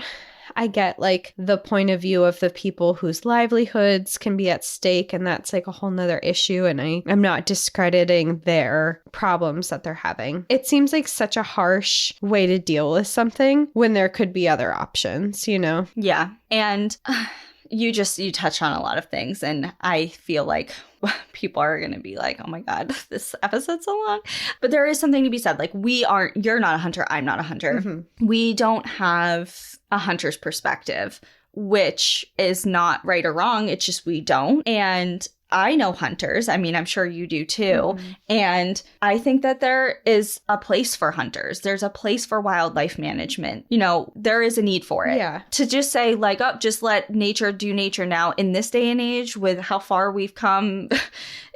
the point of view of the people whose livelihoods can be at stake, and that's a whole nother issue, and I'm not discrediting their problems that they're having. It seems like such a harsh way to deal with something when there could be other options, Yeah. And you touch on a lot of things, and I feel people are going to be oh my God, this episode's so long. But there is something to be said. You're not a hunter, I'm not a hunter. Mm-hmm. We don't have a hunter's perspective, which is not right or wrong. It's just we don't. And I know hunters. I'm sure you do too. Mm-hmm. And I think that there is a place for hunters. There's a place for wildlife management. There is a need for it. Yeah. To just say just let nature do nature now in this day and age with how far we've come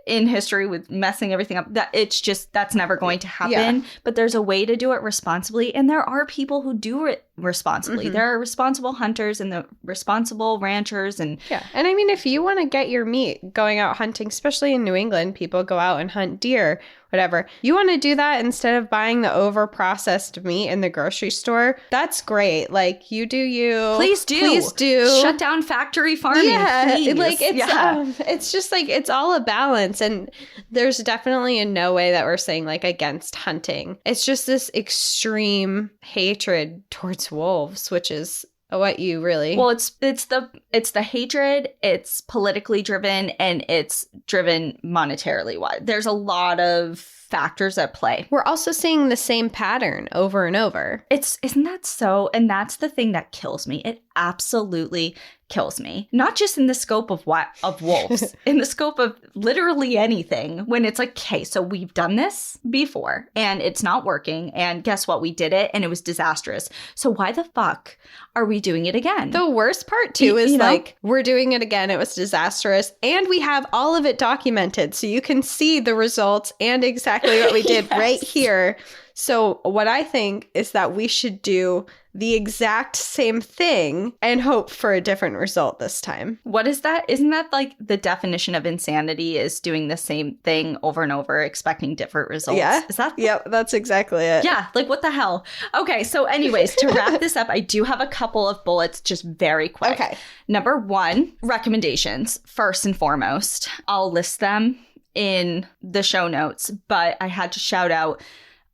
in history with messing everything up, that's never going to happen. Yeah. But there's a way to do it responsibly. And there are people who do it responsibly. Mm-hmm. There are responsible hunters and the responsible ranchers. And yeah. And if you want to get your meat going out hunting, especially in New England, people go out and hunt deer, whatever. You want to do that instead of buying the over-processed meat in the grocery store. That's great. You do you. Please do. Shut down factory farming. Yeah. Please. It's just it's all a balance. violence. And there's definitely in no way that we're saying like against hunting. It's just this extreme hatred towards wolves, which is what you really... Well, it's the hatred, it's politically driven, and it's driven monetarily. There's a lot of factors at play. We're also seeing the same pattern over and over. Isn't that so? And that's the thing that kills me. It absolutely kills me. Not just in the scope of wolves, in the scope of literally anything. When it's like, okay, so we've done this before and it's not working. And guess what? We did it and it was disastrous. So why the fuck are we doing it again? The worst part too is like, we're doing it again. It was disastrous. And we have all of it documented. So you can see the results and exactly what we did right here. So what I think is that we should do the exact same thing and hope for a different result this time. What is that? Isn't that like the definition of insanity, is doing the same thing over and over, expecting different results? Yeah. Is that? Yep, that's exactly it. Yeah, like what the hell? Okay, so anyways, to wrap this up, I do have a couple of bullets just very quick. Okay. Number 1, recommendations. First and foremost, I'll list them in the show notes, but I had to shout out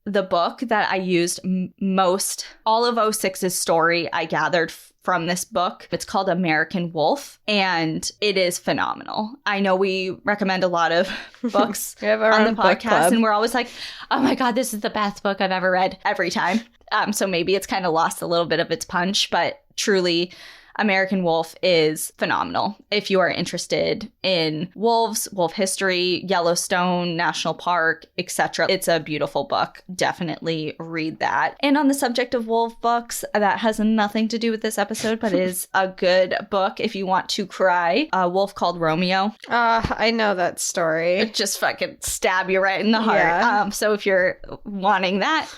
the book that I used most. All of 06's story I gathered from this book. It's called American Wolf, and it is phenomenal. I know we recommend a lot of books on the podcast, and we're always like, oh my God, this is the best book I've ever read every time. So maybe it's kind of lost a little bit of its punch, but truly, American Wolf is phenomenal. If you are interested in wolves, wolf history, Yellowstone National Park, etc., it's a beautiful book. Definitely read that. And on the subject of wolf books, that has nothing to do with this episode, but is a good book if you want to cry. A Wolf Called Romeo. I know that story. It just fucking stab you right in the heart. Yeah. So if you're wanting that,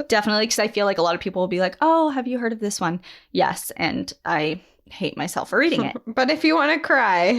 definitely, because I feel like a lot of people will be like, oh, have you heard of this one? Yes, and I hate myself for reading it. But if you want to cry.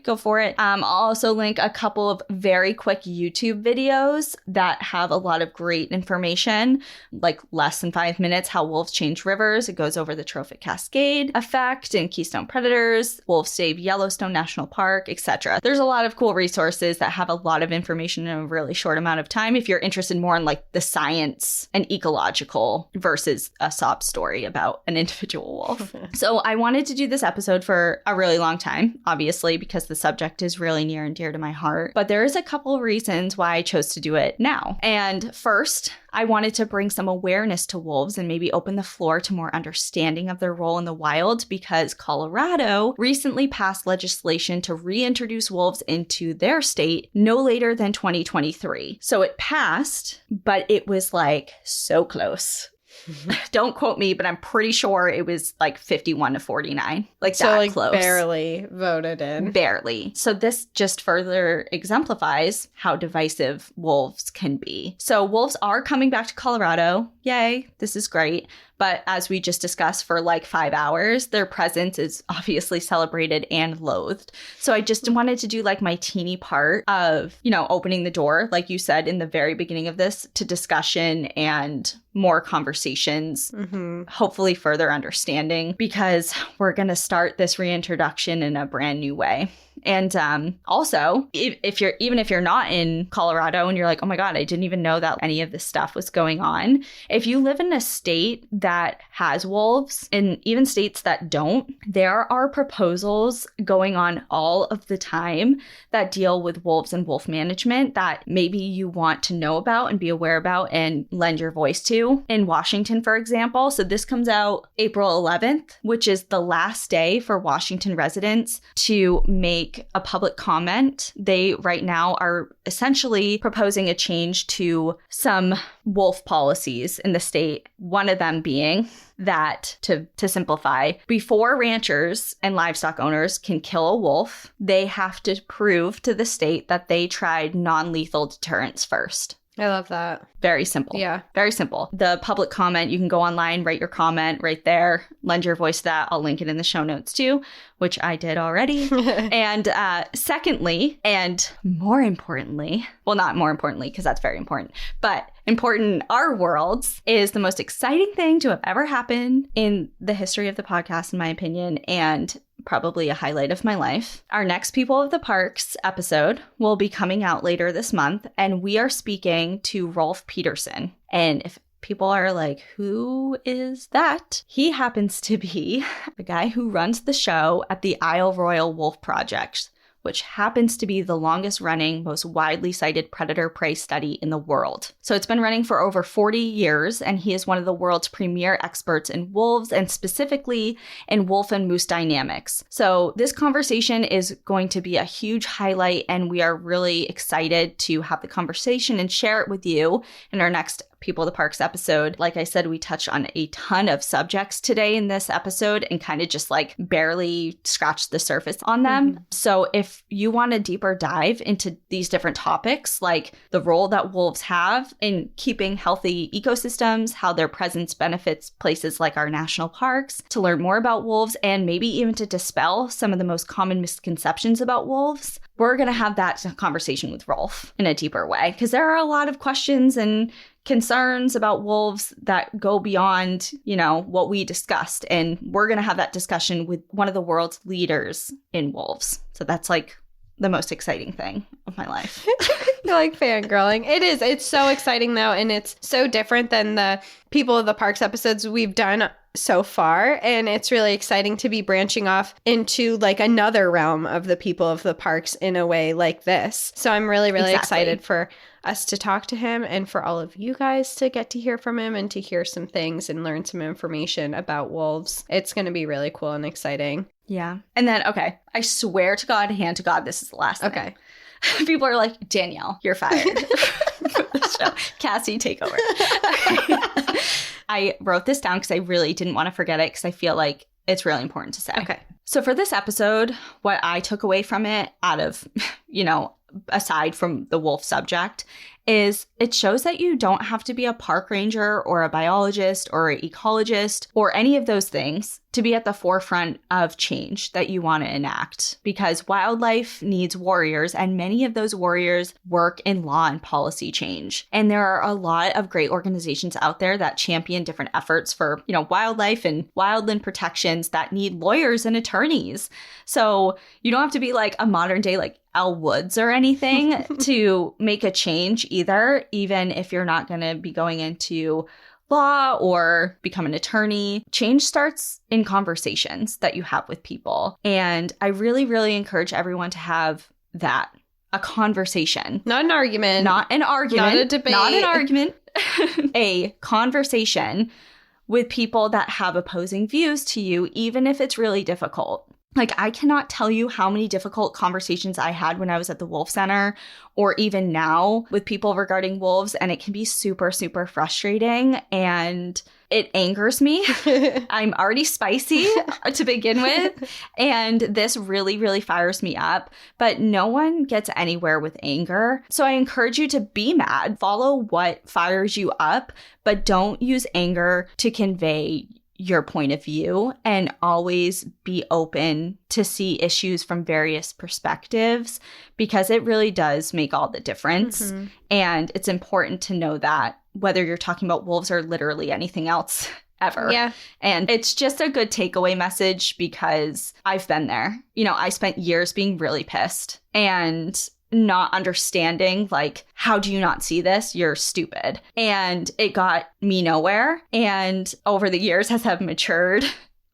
Go for it. I'll also link a couple of very quick YouTube videos that have a lot of great information, like less than 5 minutes, how wolves change rivers. It goes over the trophic cascade effect and keystone predators, wolves save Yellowstone National Park, etc. There's a lot of cool resources that have a lot of information in a really short amount of time if you're interested more in like the science and ecological versus a sob story about an individual wolf. So I wanted to do this episode for a really long time, obviously, because the subject is really near and dear to my heart. But there is a couple of reasons why I chose to do it now. And first, I wanted to bring some awareness to wolves and maybe open the floor to more understanding of their role in the wild, because Colorado recently passed legislation to reintroduce wolves into their state no later than 2023. So it passed, but it was like so close. Don't quote me, but I'm pretty sure it was like 51 to 49. Like that close. Barely voted in. Barely. So this just further exemplifies how divisive wolves can be. So wolves are coming back to Colorado. Yay. This is great. But as we just discussed for like 5 hours, their presence is obviously celebrated and loathed. So I just wanted to do like my teeny part of, opening the door, like you said in the very beginning of this, to discussion and more conversations, hopefully further understanding, because we're going to start this reintroduction in a brand new way. And also, if you're not in Colorado and you're like, oh my God, I didn't even know that any of this stuff was going on. If you live in a state that has wolves, and even states that don't, there are proposals going on all of the time that deal with wolves and wolf management that maybe you want to know about and be aware about and lend your voice to. In Washington, for example, so this comes out April 11th, which is the last day for Washington residents to make a public comment. They right now are essentially proposing a change to some wolf policies in the state. One of them being that, to simplify, before ranchers and livestock owners can kill a wolf, they have to prove to the state that they tried non-lethal deterrents first. I love that. Very simple. Yeah. Very simple. The public comment, you can go online, write your comment right there, lend your voice to that. I'll link it in the show notes too, which I did already. And secondly, and more importantly, well, not more importantly, because that's very important, but important in our worlds, is the most exciting thing to have ever happened in the history of the podcast, in my opinion, and probably a highlight of my life. Our next People of the Parks episode will be coming out later this month, and we are speaking to Rolf Peterson. And if people are like, who is that? He happens to be the guy who runs the show at the Isle Royale Wolf Project, which happens to be the longest running, most widely cited predator-prey study in the world. So it's been running for over 40 years, and he is one of the world's premier experts in wolves, and specifically in wolf and moose dynamics. So this conversation is going to be a huge highlight, and we are really excited to have the conversation and share it with you in our next People of the Parks episode. Like I said, we touch on a ton of subjects today in this episode and kind of just like barely scratched the surface on them. Mm-hmm. So if you want a deeper dive into these different topics, like the role that wolves have in keeping healthy ecosystems, how their presence benefits places like our national parks, to learn more about wolves and maybe even to dispel some of the most common misconceptions about wolves, we're going to have that conversation with Rolf in a deeper way, because there are a lot of questions and concerns about wolves that go beyond, what we discussed. And we're going to have that discussion with one of the world's leaders in wolves. So that's like the most exciting thing of my life. You're like fangirling. It is. It's so exciting though. And it's so different than the People of the Parks episodes we've done so far. And it's really exciting to be branching off into like another realm of the People of the Parks in a way like this. So I'm really, really excited for us to talk to him and for all of you guys to get to hear from him and to hear some things and learn some information about wolves. It's going to be really cool and exciting. Yeah. And then, okay, I swear to God, hand to God, this is the last thing. Okay. People are like, Danielle, you're fired. So, Cassie, take over. I wrote this down because I really didn't want to forget it because I feel like it's really important to say. Okay. So for this episode, what I took away from it out of, aside from the wolf subject, is it shows that you don't have to be a park ranger or a biologist or an ecologist or any of those things to be at the forefront of change that you want to enact, because wildlife needs warriors, and many of those warriors work in law and policy change. And there are a lot of great organizations out there that champion different efforts for, wildlife and wildland protections that need lawyers and attorneys. So you don't have to be like a modern day like Elle Woods or anything to make a change either, even if you're not going to be going into law or become an attorney. Change starts in conversations that you have with people. And I really, really encourage everyone to have that, a conversation. Not an argument. Not an argument. Not a debate. Not an argument. A conversation with people that have opposing views to you, even if it's really difficult. Like, I cannot tell you how many difficult conversations I had when I was at the Wolf Center or even now with people regarding wolves. And it can be super, super frustrating and it angers me. I'm already spicy to begin with. And this really, really fires me up. But no one gets anywhere with anger. So I encourage you to be mad, follow what fires you up, but don't use anger to convey your point of view, and always be open to see issues from various perspectives, because it really does make all the difference. Mm-hmm. And it's important to know that whether you're talking about wolves or literally anything else ever. Yeah. And it's just a good takeaway message because I've been there. I spent years being really pissed and not understanding, like, how do you not see this? You're stupid. And it got me nowhere. And over the years, as I've matured,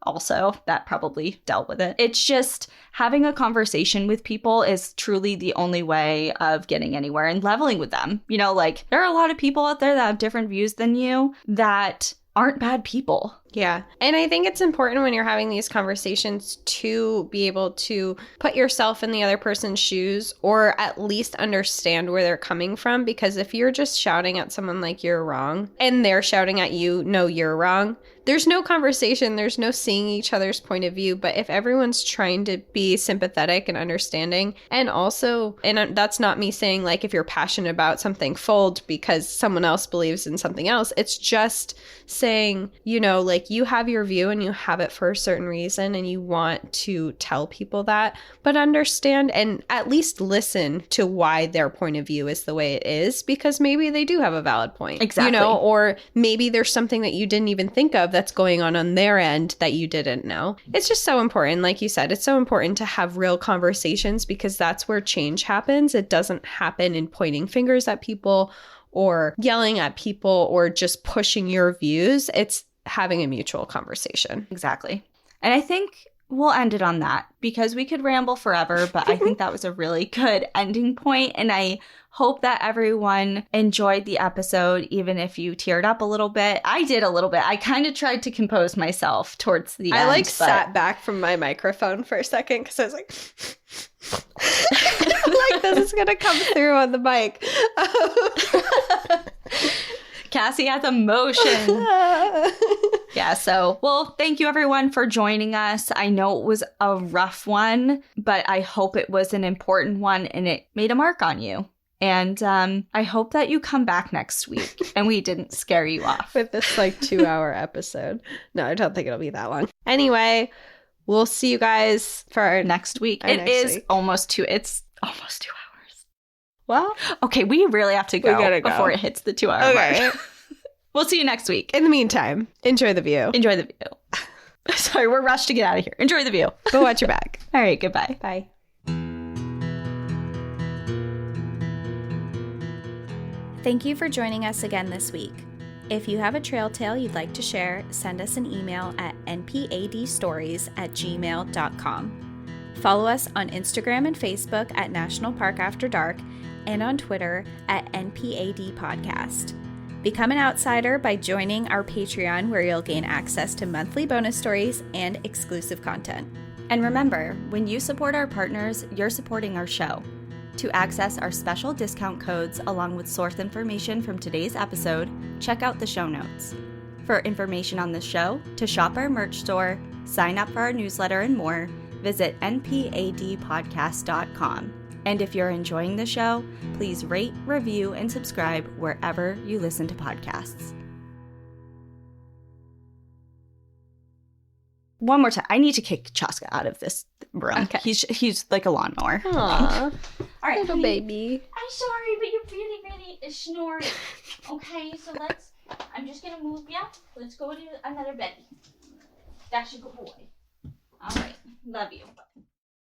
also, that probably dealt with it. It's just having a conversation with people is truly the only way of getting anywhere and leveling with them. Like, there are a lot of people out there that have different views than you that aren't bad people. Yeah. And I think it's important when you're having these conversations to be able to put yourself in the other person's shoes, or at least understand where they're coming from. Because if you're just shouting at someone like you're wrong and they're shouting at you, no, you're wrong, there's no conversation. There's no seeing each other's point of view. But if everyone's trying to be sympathetic and understanding, and also, and that's not me saying like if you're passionate about something, fold because someone else believes in something else. It's just saying, like, Like, you have your view and you have it for a certain reason and you want to tell people that, but understand and at least listen to why their point of view is the way it is, because maybe they do have a valid point. Exactly. Or maybe there's something that you didn't even think of that's going on their end that you didn't know. It's just so important. Like you said, it's so important to have real conversations, because that's where change happens. It doesn't happen in pointing fingers at people or yelling at people or just pushing your views. It's having a mutual conversation. Exactly. And I think we'll end it on that, because we could ramble forever, but I think that was a really good ending point. And I hope that everyone enjoyed the episode, even if you teared up a little bit. I did a little bit. I kind of tried to compose myself towards the end. I sat back from my microphone for a second because I was like, like, this is going to come through on the mic. Cassie has emotion. Yeah, so, well, thank you everyone for joining us. I know it was a rough one, but I hope it was an important one and it made a mark on you. And I hope that you come back next week and we didn't scare you off. With this 2-hour episode. No, I don't think it'll be that long. Anyway, we'll see you guys for next week. It's almost 2 hours. Well, okay, we really have to go before it hits the 2-hour mark. We'll see you next week. In the meantime, enjoy the view. Enjoy the view. Sorry, we're rushed to get out of here. Enjoy the view. But watch your back. All right, goodbye. Bye. Thank you for joining us again this week. If you have a trail tale you'd like to share, send us an email at npadstories@gmail.com. Follow us on Instagram and Facebook at National Park After Dark and on Twitter at NPAD Podcast. Become an outsider by joining our Patreon, where you'll gain access to monthly bonus stories and exclusive content. And remember, when you support our partners, you're supporting our show. To access our special discount codes along with source information from today's episode, check out the show notes. For information on the show, to shop our merch store, sign up for our newsletter, and more, visit npadpodcast.com. And if you're enjoying the show, please rate, review, and subscribe wherever you listen to podcasts. One more time. I need to kick Chaska out of this room. Okay. He's like a lawnmower. Aww. All right, little baby. I'm sorry, but you're really snoring. Okay, so I'm just going to move you. Let's go to another bed. That's a good boy. All right. Love you.